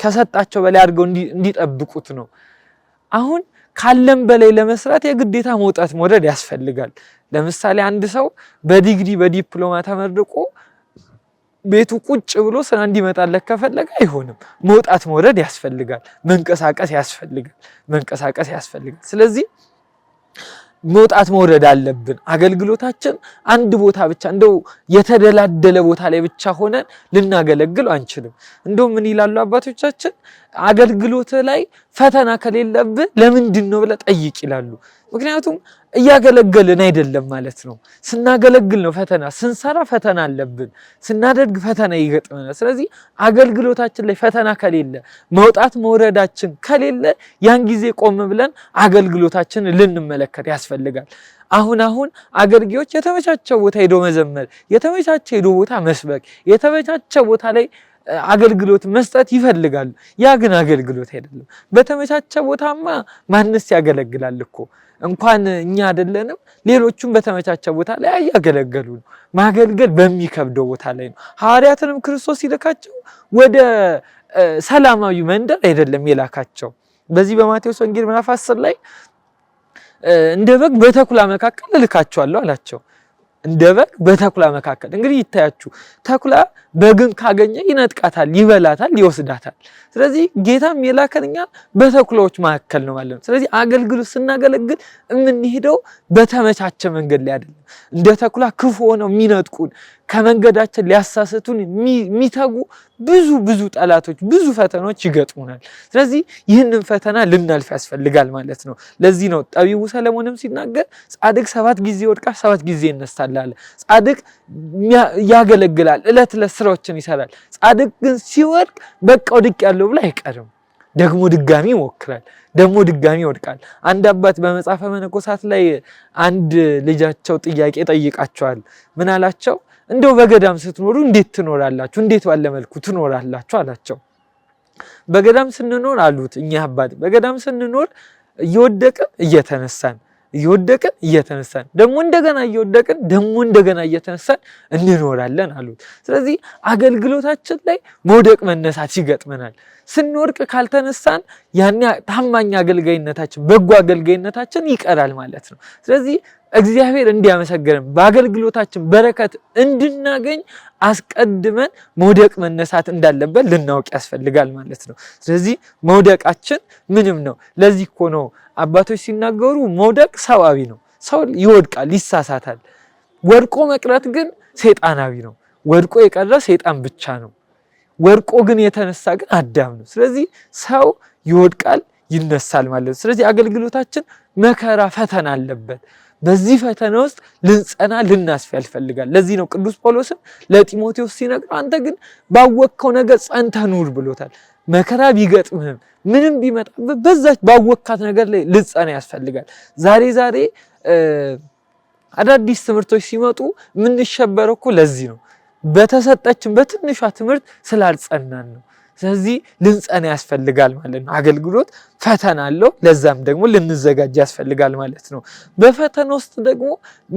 ከሰጣቸው በላይ አድርገው እንዲጠብቁት ነው። አሁን ካለም በላይ ለመስራት የግዴታ መውጣት መውረድ ያስፈልጋል። ለምሳሌ አንድ ሰው በዲግሪ በዲፕሎማ ተመርቆ ቤቱ ቁጭ ብሎ ስራ እንዲመጣለት ከፈለገ አይሆንም። መውጣት መውረድ ያስፈልጋል። መንቀሳቀስ ያስፈልጋል። ስለዚህ መውጣት መውረድ አለብን። አገልግሎታችን አንድ ቦታ ብቻ እንደው የተደላደለ ቦታ ላይ ብቻ ሆነን ልናገለግል አንችልም። እንደው ምን ይላሉ አባቶቻችን? አገልግሎት ላይ ፈተና ከሌለብህ ለምንድን ነው ብለህ ጠይቅ ይላሉ። ምክንያቱም እያገለገልን አይደለም ማለት ነው። ስናገለግል ነው ፈተና፣ ስንሰራ ፈተና አለብን፣ ስናደርግ ፈተና ይገጥመናል። ስለዚህ አገልግሎታችን ላይ ፈተና ከሌለ መውጣት መውረዳችን ከሌለ ያን ጊዜ ቆም ብለን አገልግሎታችንን ልንመለከት ያስፈልጋል። አሁን አገልጋዮች የተመቻቸ ቦታ ሄዶ መዘመር፣ የተመቻቸ ሄዶ ቦታ መስበክ፣ የተመቻቸ ቦታ ላይ አገልግሎት መስጠት ይፈልጋሉ። ያ ግን አገልግሎት አይደለም። በተመቻቸ ቦታማ ማንስ ያገለግላል እኮ። እንኳን እኛ አይደለንም ሌሎቹም በተመቻቸ ቦታ ላይ ያገለገሉ ነው። ማገልገል በሚከብደው ቦታ ላይ ነው። ሐዋርያትንም ክርስቶስ ይልካቸው ወደ ሰላማዊ መንደር አይደለም የላካቸው። በዚህ በማቴዎስ ወንጌል ምዕራፍ 10 ላይ እንደ በግ በተኩላ መካከል እልካቸዋለሁ አላቸው። እንደ በግ በተኩላ መካከል። እንግዲህ ይታያችሁ፣ ተኩላ በግን ካገኘ ይነጥቃታል፣ ይበላታል፣ ይወስዳታል። ስለዚህ ጌታም የላከንኛ በተኩላዎች መካከል ነው ማለት ነው። ስለዚህ አገልግሎት ስናገለግል የምንሄደው በተመቻቸ መንገድ ላይ አይደለም። እንደ ተኩላ ክፉ ሆነው የሚነጥቁን ከመንገዳችን ሊያሳስቱን የሚተጉ ብዙ ጠላቶች ብዙ ፈተናዎች ይገጥሙናል። ስለዚህ ይህንን ፈተና ልናልፍ ያስፈልጋል ማለት ነው። ለዚህ ነው ጠቢቡ ሰለሞንም ሲናገር ጻድቅ 7 ጊዜ ይወድቃል 7 ጊዜ ይነሳል አለ። ጻድቅ ያገለግላል፣ እለት ስራዎችን ይሰራል። ጻድቅ ግን ሲወድቅ በቃ ወድቅ ያለው ብሎ አይቀርም፣ ደግሞ ድጋሚ ይሞክራል፣ ደግሞ ድጋሚ ይወድቃል። አንድ አባት በመጽሐፈ መነኮሳት ላይ አንድ ልጃቸው ጥያቄ ጠይቃቸዋል። ምን አላቸው? እንደው በገዳም ስትኖሩ እንዴት ትኖራላችሁ? እንዴት ባለ መልኩ ትኖራላችሁ አላቸው። በገዳም ስንኖር አሉት እኛ አባት በገዳም ስንኖር እየወደቅን እየተነሳን ደግሞ እንደገና እየወደቅን ደግሞ እንደገና እየተነሳን እንኖራለን አሉት። ስለዚህ አገልግሎታችን ላይ መውደቅ መነሳት ይገጥመናል። ስንወርቅ ካልተነሳን ያን ታማኝ አገልጋይነታችን በጎ አገልጋይነታችን ይቀራል ማለት ነው። ስለዚህ እግዚአብሔር እንዲያመሰግነን በአገልግሎታችን በረከት እንድናገኝ አስቀድመን መውደቅ መነሳት እንዳለበት ልናውቅ ያስፈልጋል ማለት ነው። ስለዚህ መውደቃችን ምንም ነው። ለዚህ እኮ ነው አባቶች ሲናገሩ መውደቅ ሰዋዊ ነው። ሰው ይወድቃል፣ ይሳሳታል። ወድቆ መቅረት ግን ሰይጣናዊ ነው። ወድቆ የቀረ ሰይጣን ብቻ ነው። ወድቆ ግን የተነሳ ግን አዳም ነው። ስለዚህ ሰው ይወድቃል፣ ይነሳል ማለት ነው። ስለዚህ አገልግሎታችን መከራ ፈተና አለበት። በዚህ ፈተና ውስጥ ልንጸና ልናስፍ ያስፈልጋል። ለዚህ ነው ቅዱስ ጳውሎስም ለጢሞቴዎስ ሲነግረው አንተ ግን ባወቅከው ነገር ጸንተህ ኑር ብሎታል። መከራ ቢገጥምህም ምንም ቢመጣብህ በዛች ባወቅካት ነገር ላይ ልጸና ያስፈልጋል። ዛሬ አዳዲስ ትምህርቶች ሲመጡ የምንሸበረው እኮ ለዚህ ነው። በተሰጠችን በትንሿ ትምህርት ስላልጸናን ነው። ስለዚህ ልንጸና ያስፈልጋል ማለት ነው። አገልግሎት ፈተና አለው። ለዛም ደግሞ ልንዘጋጅ ያስፈልጋል ማለት ነው። በፈተና ውስጥ ደግሞ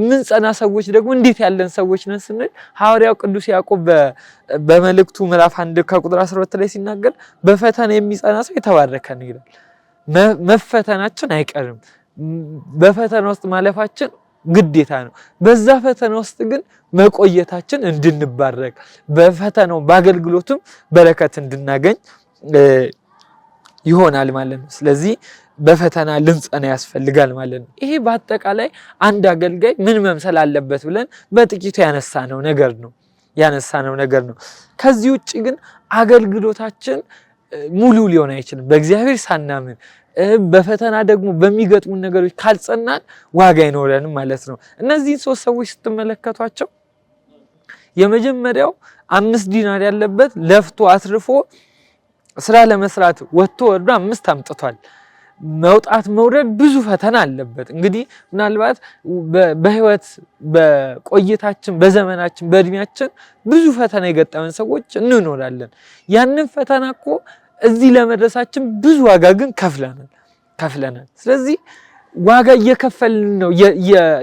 ምንጸና ሰዎች ደግሞ እንዴት ያለን ሰዎች ነን ስንል ሐዋርያው ቅዱስ ያዕቆብ በመልእክቱ ምዕራፍ 1 ከቁጥር 12 ላይ ሲናገር በፈተና የሚጸና ሰው የተባረከ ነው ይላል። መፈተናችን አይቀርም። በፈተና ውስጥ ማለፋችን ግዴታ ነው። በዛ ፈተና ውስጥ ግን መቆየታችን እንድንባረክ በፈተናው በአገልግሎቱም በረከት እንድናገኝ ይሆናል ማለት ነው። ስለዚህ በፈተና ልንጸና ያስፈልጋል ማለት ነው። ይሄ በአጠቃላይ አንድ አገልጋይ ምን መምሰል አለበት ብለን በጥቂቱ ያነሳነው ነገር ነው። ከዚህ ውጭ ግን አገልግሎታችን ሙሉ ሊሆን አይችልም። በእግዚአብሔር ሳናምን በፈተና ደግሞ በሚገጥሙ ነገሮች ካልጸናን ዋጋ አይኖረንም ማለት ነው። እነዚህን 3 ሰዎች ስትመለከቷቸው የመጀመሪያው 5 ዲናር ያለበት ለፍቶ አትርፎ ስራ ለመስራት ወጥቶ ወርዶ 5 አምጥቷል። መውጣት መውረድ ብዙ ፈተና አለበት። እንግዲህ ምናልባት በህይወት በቆይታችን በዘመናችን በእድሜያችን ብዙ ፈተና የገጠመን ሰዎች እንኖራለን። ያንን ፈተና እኮ እዚህ ለመድረሳችን ብዙ ዋጋ ግን ከፍለናል። ስለዚህ ዋጋ እየከፈልን ነው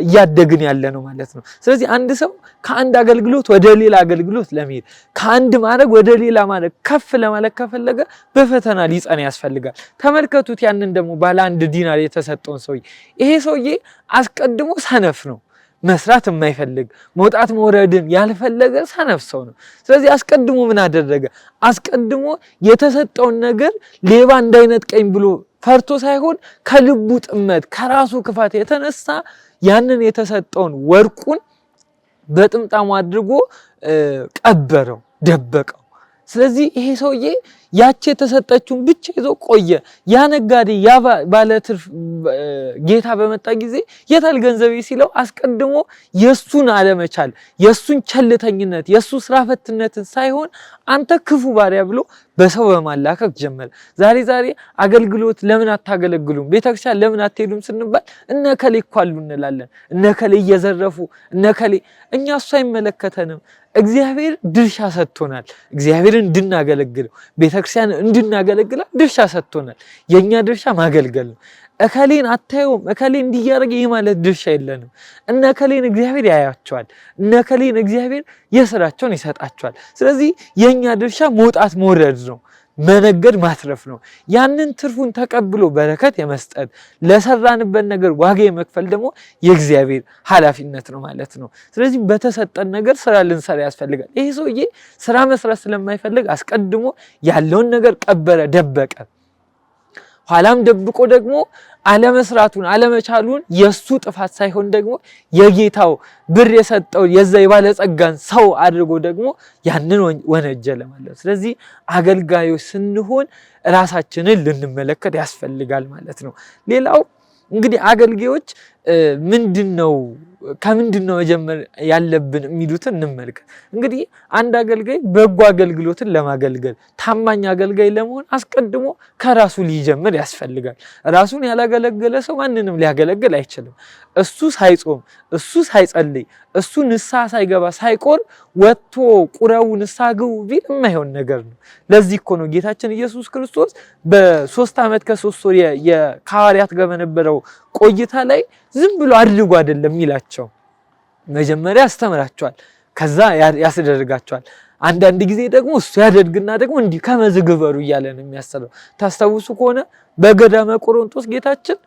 እያደግን ያለ ነው ማለት ነው። ስለዚህ አንድ ሰው ከአንድ አገልግሎት ወደ ሌላ አገልግሎት ለመሄድ ከአንድ ማድረግ ወደ ሌላ ማድረግ ከፍ ለማለት ከፈለገ በፈተና ሊጸና ያስፈልጋል። ተመልከቱት ያንን ደግሞ ባለ 1 ዲናር የተሰጠውን ሰውዬ። ይሄ ሰውዬ አስቀድሞ ሰነፍ ነው። መስራት የማይፈልግ መውጣት መውረድን ያልፈለገ ሰነፍ ሰው ነው። ስለዚህ አስቀድሞ ምን አደረገ? አስቀድሞ የተሰጠውን ነገር ሌባ እንዳይነጥቀኝ ብሎ ፈርቶ ሳይሆን ከልቡ ጥመት ከራሱ ክፋት የተነሳ ያንን የተሰጠውን ወርቁን በጥምጣሙ አድርጎ ቀበረው፣ ደበቀው። ስለዚህ ይሄ ሰውዬ ያቺ የተሰጠችውን ብቻ ይዞ ቆየ። ያ ነጋዴ ያ ባለትርፍ ጌታ በመጣ ጊዜ የታል ገንዘቤ ሲለው አስቀድሞ የሱን አለመቻል፣ የሱን ቸልተኝነት፣ የሱ ስራ ፈትነትን ሳይሆን አንተ ክፉ ባሪያ ብሎ በሰው በማላከክ ጀመረ። ዛሬ አገልግሎት ለምን አታገለግሉም? ቤተክርስቲያን ለምን አትሄዱም ስንባል እነከሌ እኮ አሉ እንላለን። እነከሌ እየዘረፉ እነከሌ። እኛ እሱ አይመለከተንም። እግዚአብሔር ድርሻ ሰጥቶናል። እግዚአብሔርን እንድናገለግለው ቤተክርስቲያን እንድናገለግላት ድርሻ ሰጥቶናል። የኛ ድርሻ ማገልገል ነው። እከሌን አታዩም እከሌ እንዲያረግ ይሄ ማለት ድርሻ የለንም። እነከሌን እግዚአብሔር ያያቸዋል። እነከሌን እግዚአብሔር የሥራቸውን ይሰጣቸዋል። ስለዚህ የኛ ድርሻ መውጣት መውረድ ነው፣ መነገድ ማትረፍ ነው። ያንን ትርፉን ተቀብሎ በረከት የመስጠት ለሰራንበት ነገር ዋጋ የመክፈል ደግሞ የእግዚአብሔር ኃላፊነት ነው ማለት ነው። ስለዚህ በተሰጠን ነገር ስራ ልንሰራ ያስፈልጋል። ይሄ ሰውዬ ስራ መስራት ስለማይፈልግ አስቀድሞ ያለውን ነገር ቀበረ፣ ደበቀ። ኋላም ደብቆ ደግሞ አለመስራቱን አለመቻሉን የሱ ጥፋት ሳይሆን ደግሞ የጌታው ብር የሰጠው የዛ የባለጸጋን ሰው አድርጎ ደግሞ ያንን ወነጀለ ማለት ነው። ስለዚህ አገልጋዮች ስንሆን ራሳችንን ልንመለከት ያስፈልጋል ማለት ነው። ሌላው እንግዲህ አገልጋዮች ከምንድነው መጀመር ያለብን የሚሉትን እንመልከት። እንግዲህ አንድ አገልጋይ በጎ አገልግሎትን ለማገልገል ታማኝ አገልጋይ ለመሆን አስቀድሞ ከራሱ ሊጀምር ያስፈልጋል። ራሱን ያላገለገለ ሰው ማንንም ሊያገለግል አይችልም። እሱ ሳይጾም፣ እሱ ሳይጸልይ፣ እሱ ንስሐ ሳይገባ ሳይቆር ወጥቶ ቁረቡ ንስሐ ግቡ ቢል የማይሆን ነገር ነው። ለዚህ እኮ ነው ጌታችን ኢየሱስ ክርስቶስ በ3 ዓመት ከ3 ወር ከሐዋርያት ጋር በነበረው ቆይታ ላይ ዝም ብሎ አድርጉ አይደለም ይላቸው። መጀመሪያ ያስተምራቸዋል፣ ከዛ ያስደርጋቸዋል። አንዳንድ ጊዜ ደግሞ እሱ ያደርግና ደግሞ እንዲህ ከመዝግበሩ እያለ ነው የሚያሰራው። ታስታውሱ ከሆነ በገዳመ ቆሮንቶስ ጌታችን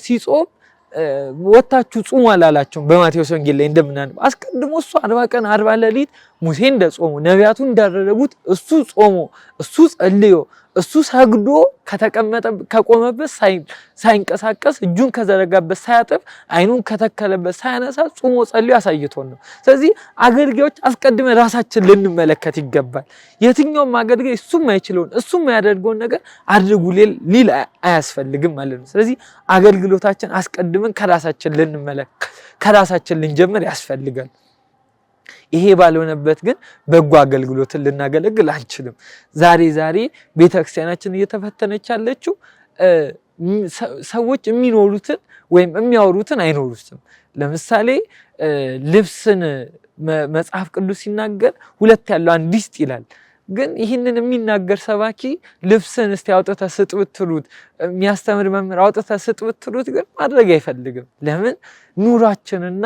ሲጾም ወታችሁ ጾሙ አላላቸውም። በማቴዎስ ወንጌል ላይ እንደምናነብ አስቀድሞ እሱ 40 ቀን 40 ሌሊት ሙሴ እንደጾሙ ነቢያቱ እንዳደረጉት እሱ ጾሞ እሱ ጸልዮ እሱ ሰግዶ ከቆመበት ሳይንቀሳቀስ እጁን ከዘረጋበት ሳያጥፍ አይኑን ከተከለበት ሳያነሳ ጾሞ ጸልዮ ያሳይቶን ነው። ስለዚህ አገልጋዮች አስቀድመን ራሳችን ልንመለከት ይገባል። የትኛውም አገልጋይ እሱ የማይችለውን እሱ የማያደርገውን ነገር አድርጉ ሊል አያስፈልግም ማለት ነው። ስለዚህ አገልግሎታችን አስቀድመን ከራሳችን ልንጀምር ያስፈልጋል። ይሄ ባልሆነበት ግን በጎ አገልግሎትን ልናገለግል አንችልም። ዛሬ ቤተክርስቲያናችን እየተፈተነች ያለችው ሰዎች የሚኖሩትን ወይም የሚያወሩትን አይኖሩትም። ለምሳሌ ልብስን መጽሐፍ ቅዱስ ሲናገር 2 ያለው 1 ይስጥ ይላል። ግን ይህንን የሚናገር ሰባኪ ልብስን እስቲ አውጥተህ ስጥ ብትሉት፣ የሚያስተምር መምህር አውጥተህ ስጥ ብትሉት ግን ማድረግ አይፈልግም። ለምን? ኑሯችንና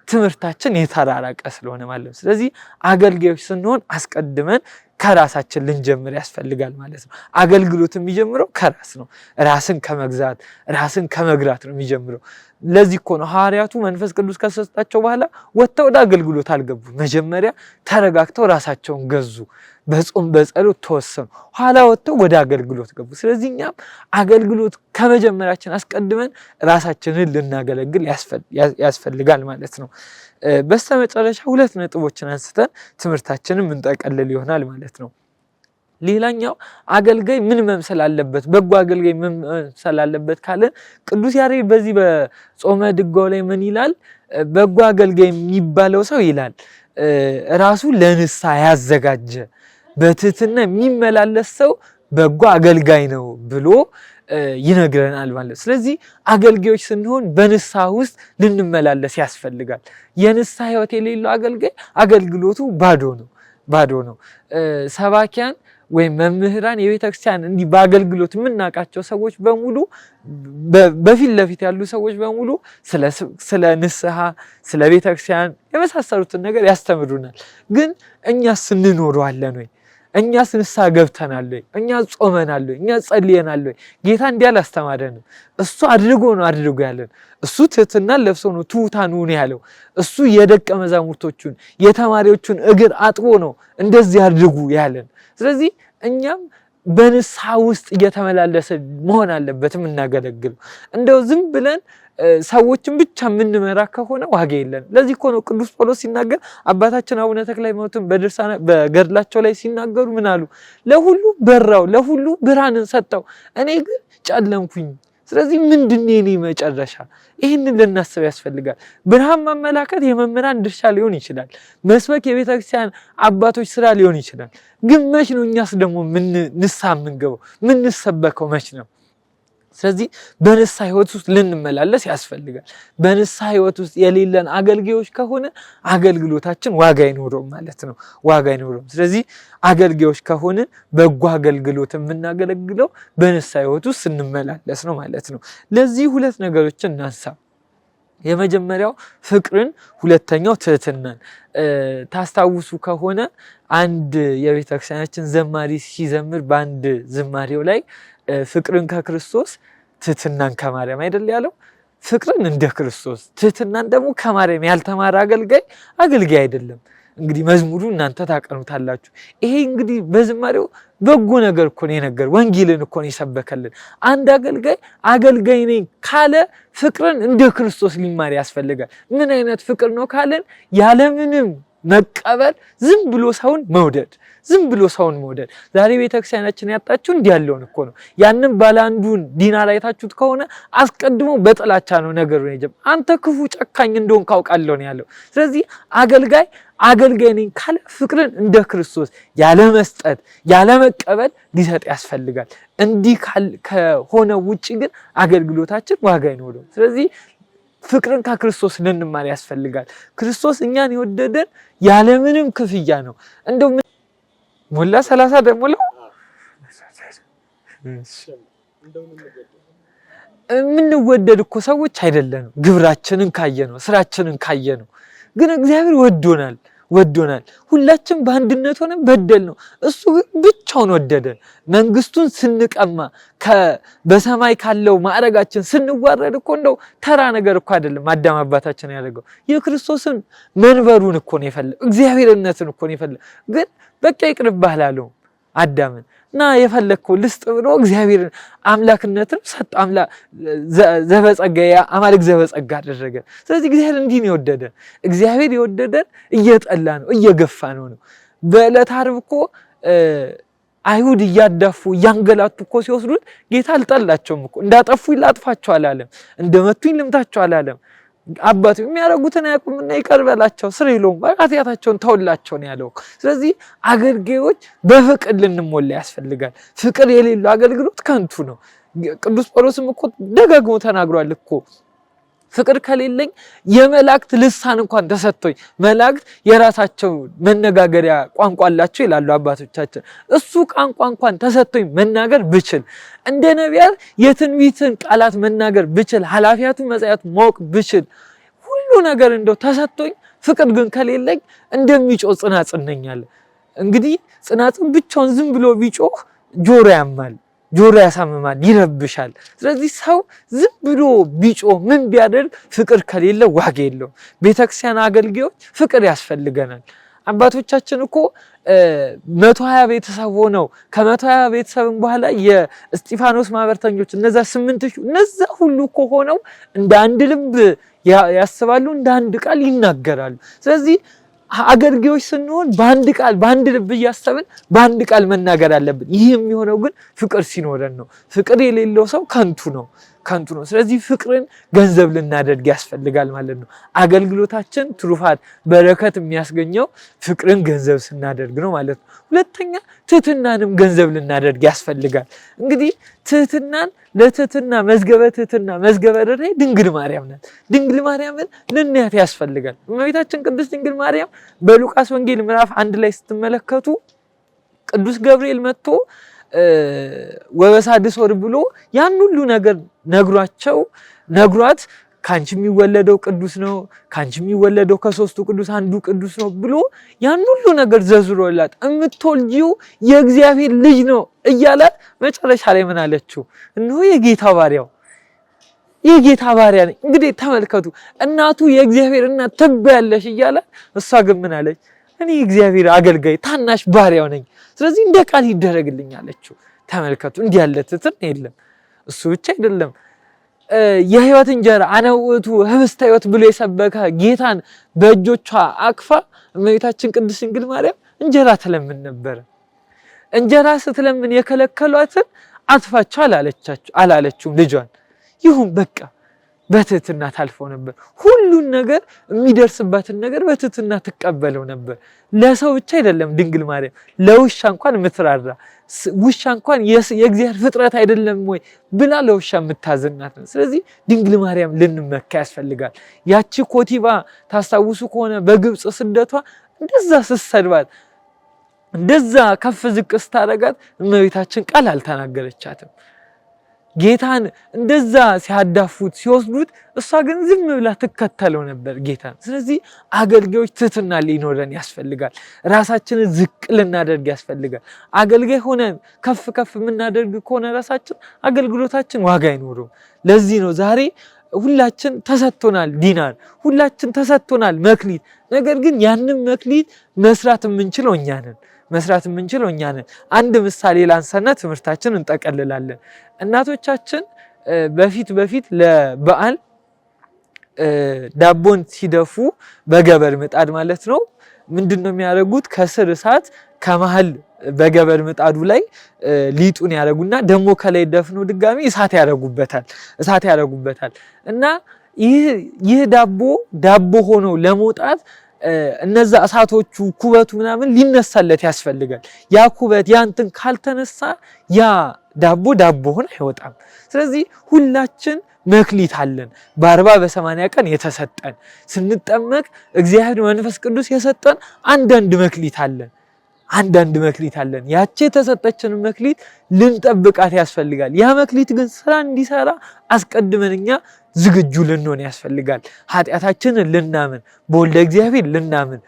ትምህርታችን የተራራቀ ስለሆነ ማለት ነው። ስለዚህ አገልጋዮች ስንሆን አስቀድመን ከራሳችን ልንጀምር ያስፈልጋል ማለት ነው። አገልግሎት የሚጀምረው ከራስ ነው። ራስን ከመግዛት ራስን ከመግራት ነው የሚጀምረው። ለዚህ እኮ ነው ሐዋርያቱ መንፈስ ቅዱስ ከሰጣቸው በኋላ ወጥተው ወደ አገልግሎት አልገቡ። መጀመሪያ ተረጋግተው ራሳቸውን ገዙ፣ በጾም በጸሎት ተወሰኑ፣ ኋላ ወጥተው ወደ አገልግሎት ገቡ። ስለዚህ እኛም አገልግሎት ከመጀመራችን አስቀድመን ራሳችንን ልናገለግል ያስፈልጋል ማለት ነው። በስተመጨረሻ 2 ነጥቦችን አንስተን ትምህርታችንን እንጠቀልል ይሆናል ማለት ነው። ሌላኛው አገልጋይ ምን መምሰል አለበት? በጎ አገልጋይ ምን መምሰል አለበት ካለን ቅዱስ ያሬድ በዚህ በጾመ ድጓው ላይ ምን ይላል? በጎ አገልጋይ የሚባለው ሰው ይላል ራሱ ለንስሐ ያዘጋጀ በትህትና የሚመላለስ ሰው በጎ አገልጋይ ነው ብሎ ይነግረናል ማለት። ስለዚህ አገልጋዮች ስንሆን በንስሐ ውስጥ ልንመላለስ ያስፈልጋል። የንስሐ ሕይወት የሌለው አገልጋይ አገልግሎቱ ባዶ ነው። ሰባኪያን ወይም መምህራን የቤተክርስቲያን እንዲህ በአገልግሎት የምናውቃቸው ሰዎች በሙሉ በፊት ለፊት ያሉ ሰዎች በሙሉ ስለ ንስሐ፣ ስለ ቤተክርስቲያን የመሳሰሉትን ነገር ያስተምሩናል። ግን እኛስ እንኖረዋለን ወይ? እኛስ ንስሐ ገብተናል ወይ? እኛ ጾመናል ወይ? እኛ ጸልየናል ወይ? ጌታ እንዲህ አላስተማረንም። እሱ አድርጎ ያለን። እሱ ትህትናን ለብሶ ነው ትሑታን ሁኑ ያለው። እሱ የደቀ መዛሙርቶቹን የተማሪዎቹን እግር አጥቦ ነው እንደዚህ አድርጉ ያለን። ስለዚህ እኛም በንስሐ ውስጥ እየተመላለሰ መሆን አለበት የምናገለግለው። እንደው ዝም ብለን ሰዎችን ብቻ የምንመራ ከሆነ ዋጋ የለን። ለዚህ እኮ ነው ቅዱስ ጳውሎስ ሲናገር አባታችን አቡነ ተክለ ሃይማኖትን በገድላቸው ላይ ሲናገሩ ምን አሉ? ለሁሉ በራው፣ ለሁሉ ብርሃንን ሰጠው፣ እኔ ግን ጨለምኩኝ። ስለዚህ ምንድን ነው የኔ መጨረሻ? ይህንን ልናስብ ያስፈልጋል። ብርሃን ማመላከት የመምህራን ድርሻ ሊሆን ይችላል። መስበክ የቤተክርስቲያን አባቶች ስራ ሊሆን ይችላል። ግን መች ነው እኛስ ደግሞ ንስሐ የምንገባው? ምንሰበከው መች ነው? ስለዚህ በንስሐ ሕይወት ውስጥ ልንመላለስ ያስፈልጋል። በንስሐ ሕይወት ውስጥ የሌለን አገልጋዮች ከሆነ አገልግሎታችን ዋጋ አይኖረውም ማለት ነው። ዋጋ አይኖረውም። ስለዚህ አገልጋዮች ከሆነ በጎ አገልግሎት የምናገለግለው በንስሐ ሕይወት ውስጥ ስንመላለስ ነው ማለት ነው። ለዚህ 2 ነገሮችን እናንሳ። የመጀመሪያው ፍቅርን፣ ሁለተኛው ትህትናን። ታስታውሱ ከሆነ አንድ የቤተክርስቲያናችን ዘማሪ ሲዘምር በአንድ ዝማሬው ላይ ፍቅርን ከክርስቶስ ትህትናን ከማርያም አይደል ያለው? ፍቅርን እንደ ክርስቶስ ትህትናን ደግሞ ከማርያም ያልተማረ አገልጋይ አይደለም። እንግዲህ መዝሙሩ እናንተ ታቀኑታላችሁ። ይሄ እንግዲህ በዝማሬው በጎ ነገር እኮ ነው የነገር፣ ወንጌልን እኮ ነው የሰበከልን። አንድ አገልጋይ ነኝ ካለ ፍቅርን እንደ ክርስቶስ ሊማር ያስፈልጋል። ምን አይነት ፍቅር ነው ካለን ያለምንም መቀበል ዝም ብሎ ሰውን መውደድ። ዛሬ ቤተክርስቲያናችን ያጣችው እንዲህ ያለውን እኮ ነው። ያንን ባለ 1 ዲናር አይታችሁት ከሆነ አስቀድሞ በጥላቻ ነው ነገሩ የጀመረው። አንተ ክፉ ጨካኝ እንደሆን ካውቃለሁ ነው ያለው። ስለዚህ አገልጋይ ነኝ ካለ ፍቅርን እንደ ክርስቶስ ያለ መስጠት ያለ መቀበል ሊሰጥ ያስፈልጋል። እንዲህ ከሆነ ውጪ ግን አገልግሎታችን ዋጋ አይኖረውም። ስለዚህ ፍቅርን ከክርስቶስ ልንማር ያስፈልጋል። ክርስቶስ እኛን የወደደን ያለምንም ክፍያ ነው። እንደው ሞላ 30 ደሞላው የምንወደድ እኮ ሰዎች አይደለንም። ግብራችንን ካየ ነው፣ ስራችንን ካየ ነው። ግን እግዚአብሔር ወዶናል። ወዶናል። ሁላችን በአንድነት ሆነን በደልነው፣ እሱ ግን ብቻውን ወደደን። መንግስቱን ስንቀማ በሰማይ ካለው ማዕረጋችን ስንዋረድ እኮ እንደው ተራ ነገር እኮ አይደለም አዳም አባታችን ያደረገው። የክርስቶስን መንበሩን እኮ ነው የፈለገው፣ እግዚአብሔርነትን እኮ ነው የፈለገው። ግን በቃ ይቅርብህ አላለው አዳምን እና የፈለግከው ልስጥ ብሎ እግዚአብሔር አምላክነትን ሰጥ ዘበጸጋ አማልክ ዘበጸጋ አደረገ። ስለዚህ እግዚአብሔር እንዲህ ነው የወደደን። እግዚአብሔር የወደደን እየጠላ ነው እየገፋ ነው። በዕለተ ዓርብ እኮ አይሁድ እያዳፉ እያንገላቱ እኮ ሲወስዱት ጌታ አልጠላቸውም እኮ። እንዳጠፉኝ ላጥፋቸው አላለም፣ እንደመቱኝ ልምታቸው አላለም። አባቱ የሚያደርጉትን አያውቁምና ይቅር በላቸው ስር ይሎም ኃጢአታቸውን ተውላቸው ነው ያለው። ስለዚህ አገልጋዮች በፍቅር ልንሞላ ያስፈልጋል። ፍቅር የሌለው አገልግሎት ከንቱ ነው። ቅዱስ ጳውሎስም እኮ ደጋግሞ ተናግሯል እኮ ፍቅር ከሌለኝ የመላእክት ልሳን እንኳን ተሰጥቶኝ፣ መላእክት የራሳቸው መነጋገሪያ ቋንቋ አላቸው ይላሉ አባቶቻችን። እሱ ቋንቋ እንኳን ተሰጥቶኝ መናገር ብችል፣ እንደ ነቢያት የትንቢትን ቃላት መናገር ብችል፣ ኃላፊያቱን መጻያት ማወቅ ብችል፣ ሁሉ ነገር እንደው ተሰጥቶኝ ፍቅር ግን ከሌለኝ እንደሚጮህ ጽናጽን ነኛል። እንግዲህ ጽናጽን ብቻውን ዝም ብሎ ቢጮህ ጆሮ ያማል፣ ጆሮ ያሳምማል፣ ይረብሻል። ስለዚህ ሰው ዝም ብሎ ቢጮህ ምን ቢያደርግ ፍቅር ከሌለ ዋጋ የለውም። ቤተክርስቲያን አገልጋዮች ፍቅር ያስፈልገናል። አባቶቻችን እኮ 120 ቤተሰብ ሆነው ከ120 ቤተሰብም በኋላ የእስጢፋኖስ ማህበርተኞች እነዛ 8000 እነዛ ሁሉ እኮ ሆነው እንደ አንድ ልብ ያስባሉ፣ እንደ አንድ ቃል ይናገራሉ። ስለዚህ አገልጋዮች ስንሆን በአንድ ቃል በአንድ ልብ እያሰብን በአንድ ቃል መናገር አለብን። ይህ የሚሆነው ግን ፍቅር ሲኖረን ነው። ፍቅር የሌለው ሰው ከንቱ ነው። ስለዚህ ፍቅርን ገንዘብ ልናደርግ ያስፈልጋል ማለት ነው። አገልግሎታችን ትሩፋት በረከት የሚያስገኘው ፍቅርን ገንዘብ ስናደርግ ነው ማለት ነው። ሁለተኛ ትህትናንም ገንዘብ ልናደርግ ያስፈልጋል። እንግዲህ ትህትናን ለትህትና መዝገበ ትህትና መዝገበ ርኅራኄ ድንግል ማርያም ናት። ድንግል ማርያምን ልናያት ያስፈልጋል። እመቤታችን ቅድስት ድንግል ማርያም በሉቃስ ወንጌል ምዕራፍ 1 ላይ ስትመለከቱ ቅዱስ ገብርኤል መጥቶ ወበሳድስ ወር ብሎ ያን ሁሉ ነገር ነግሯት ካንቺ የሚወለደው ቅዱስ ነው፣ ካንቺ የሚወለደው ከሶስቱ ቅዱስ አንዱ ቅዱስ ነው ብሎ ያን ሁሉ ነገር ዘዝሮላት እምትወልጂው የእግዚአብሔር ልጅ ነው እያላት መጨረሻ ላይ ምን አለችው? እነሆ የጌታ ባሪያ ነኝ። እንግዲህ ተመልከቱ፣ እናቱ የእግዚአብሔር እናት ትባያለሽ እያላት፣ እሷ ግን ምን አለች? እኔ የእግዚአብሔር አገልጋይ ታናሽ ባሪያው ነኝ፣ ስለዚህ እንደ ቃል ይደረግልኝ አለችው። ተመልከቱ፣ እንዲህ ያለ ትህትና የለም። እሱ ብቻ አይደለም፣ የሕይወት እንጀራ አነ ውእቱ ህብስተ ሕይወት ብሎ የሰበከ ጌታን በእጆቿ አቅፋ እመቤታችን ቅድስት ድንግል ማርያም እንጀራ ትለምን ነበር። እንጀራ ስትለምን የከለከሏትን አጥፋቸው አላለችውም ልጇን። ይሁን በቃ በትህትና ታልፈው ነበር። ሁሉን ነገር የሚደርስባትን ነገር በትህትና ትቀበለው ነበር። ለሰው ብቻ አይደለም ድንግል ማርያም ለውሻ እንኳን የምትራራ፣ ውሻ እንኳን የእግዚአብሔር ፍጥረት አይደለም ወይ ብላ ለውሻ የምታዝናት ነው። ስለዚህ ድንግል ማርያም ልንመካ ያስፈልጋል። ያቺ ኮቲባ ታስታውሱ ከሆነ በግብፅ ስደቷ እንደዛ ስትሰድባት፣ እንደዛ ከፍ ዝቅ ስታደርጋት እመቤታችን ቃል አልተናገረቻትም። ጌታን እንደዛ ሲያዳፉት ሲወስዱት፣ እሷ ግን ዝም ብላ ትከተለው ነበር ጌታን። ስለዚህ አገልጋዮች ትህትና ሊኖረን ያስፈልጋል። ራሳችንን ዝቅ ልናደርግ ያስፈልጋል። አገልጋይ ሆነን ከፍ የምናደርግ ከሆነ ራሳችን አገልግሎታችን ዋጋ አይኖረውም። ለዚህ ነው ዛሬ ሁላችን ተሰጥቶናል ዲናር፣ ሁላችን ተሰጥቶናል መክሊት። ነገር ግን ያንን መክሊት መስራት የምንችለው እኛ ነን። አንድ ምሳሌ ላንሳና ትምህርታችን እንጠቀልላለን። እናቶቻችን በፊት ለበዓል ዳቦን ሲደፉ በገበር ምጣድ ማለት ነው ምንድነው የሚያደርጉት? ከስር እሳት ከመሃል በገበር ምጣዱ ላይ ሊጡን ያደርጉና ደግሞ ከላይ ደፍነው ድጋሚ እሳት ያደርጉበታል እና ይህ ዳቦ ሆኖ ለመውጣት እነዛ እሳቶቹ ኩበቱ ምናምን ሊነሳለት ያስፈልጋል። ያ ኩበት ያንተን ካልተነሳ ያ ዳቦ ሆኖ አይወጣም። ስለዚህ ሁላችን መክሊት አለን። በ40 በ80 ቀን የተሰጠን ስንጠመቅ እግዚአብሔር መንፈስ ቅዱስ የሰጠን አንዳንድ መክሊት አለን። ያቺ የተሰጠችን መክሊት ልንጠብቃት ያስፈልጋል። ያ መክሊት ግን ስራ እንዲሰራ አስቀድመን እኛ ዝግጁ ልንሆን ያስፈልጋል። ኃጢአታችንን ልናምን በወልደ እግዚአብሔር ልናምን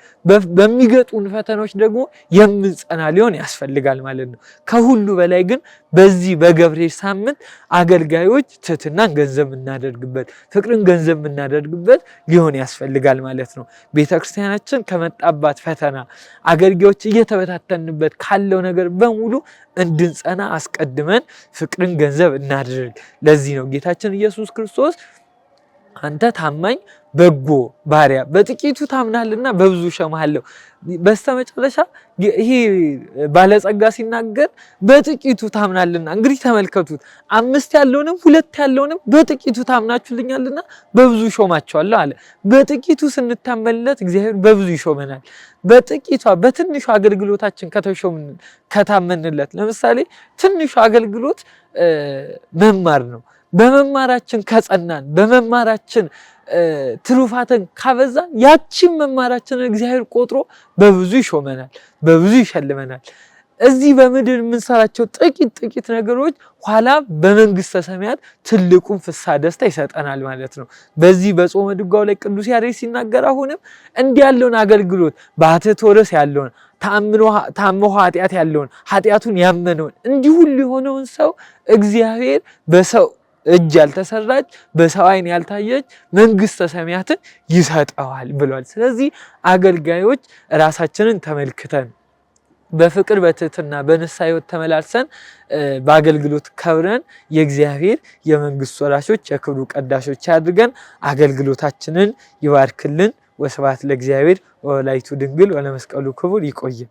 በሚገጡን ፈተናዎች ደግሞ የምንጸና ሊሆን ያስፈልጋል ማለት ነው። ከሁሉ በላይ ግን በዚህ በገብርኄር ሳምንት አገልጋዮች ትህትናን ገንዘብ የምናደርግበት ፍቅርን ገንዘብ የምናደርግበት ሊሆን ያስፈልጋል ማለት ነው። ቤተክርስቲያናችን ከመጣባት ፈተና አገልጋዮች እየተበታተንበት ካለው ነገር በሙሉ እንድንጸና አስቀድመን ፍቅርን ገንዘብ እናድርግ። ለዚህ ነው ጌታችን ኢየሱስ ክርስቶስ አንተ ታማኝ በጎ ባሪያ በጥቂቱ ታምናልና በብዙ ሸማለሁ። በስተመጨረሻ ይሄ ባለጸጋ ሲናገር በጥቂቱ ታምናልና እንግዲህ ተመልከቱት 5 ያለውንም 2 ያለውንም በጥቂቱ ታምናችሁልኛልና በብዙ ሾማችኋለሁ አለ። በጥቂቱ ስንታመንለት እግዚአብሔር በብዙ ይሾመናል። በጥቂቷ በትንሹ አገልግሎታችን ከታመንለት ለምሳሌ ትንሹ አገልግሎት መማር ነው። በመማራችን ከጸናን በመማራችን ትሩፋትን ካበዛን ያቺን መማራችንን እግዚአብሔር ቆጥሮ በብዙ ይሾመናል፣ በብዙ ይሸልመናል። እዚህ በምድር የምንሰራቸው ጥቂት ነገሮች ኋላ በመንግስተ ሰማያት ትልቁን ፍስሐ ደስታ ይሰጠናል ማለት ነው። በዚህ በጾመ ድጓው ላይ ቅዱስ ያሬድ ሲናገር አሁንም እንዲህ ያለውን አገልግሎት በአትሕቶ ርእስ ያለውን ታምኖ ኃጢአት ያለውን ኃጢአቱን ያመነውን እንዲሁ ሁሉ የሆነውን ሰው እግዚአብሔር በሰው እጅ ያልተሰራች በሰው ዓይን ያልታየች መንግስተ ሰማያትን ይሰጠዋል ብሏል። ስለዚህ አገልጋዮች ራሳችንን ተመልክተን በፍቅር በትህትና በንስሐ ሕይወት ተመላልሰን በአገልግሎት ከብረን የእግዚአብሔር የመንግስት ወራሾች የክብሩ ቀዳሾች ያድርገን። አገልግሎታችንን ይባርክልን። ወስብሐት ለእግዚአብሔር ወወላዲቱ ድንግል ወለመስቀሉ ክቡር። ይቆየን።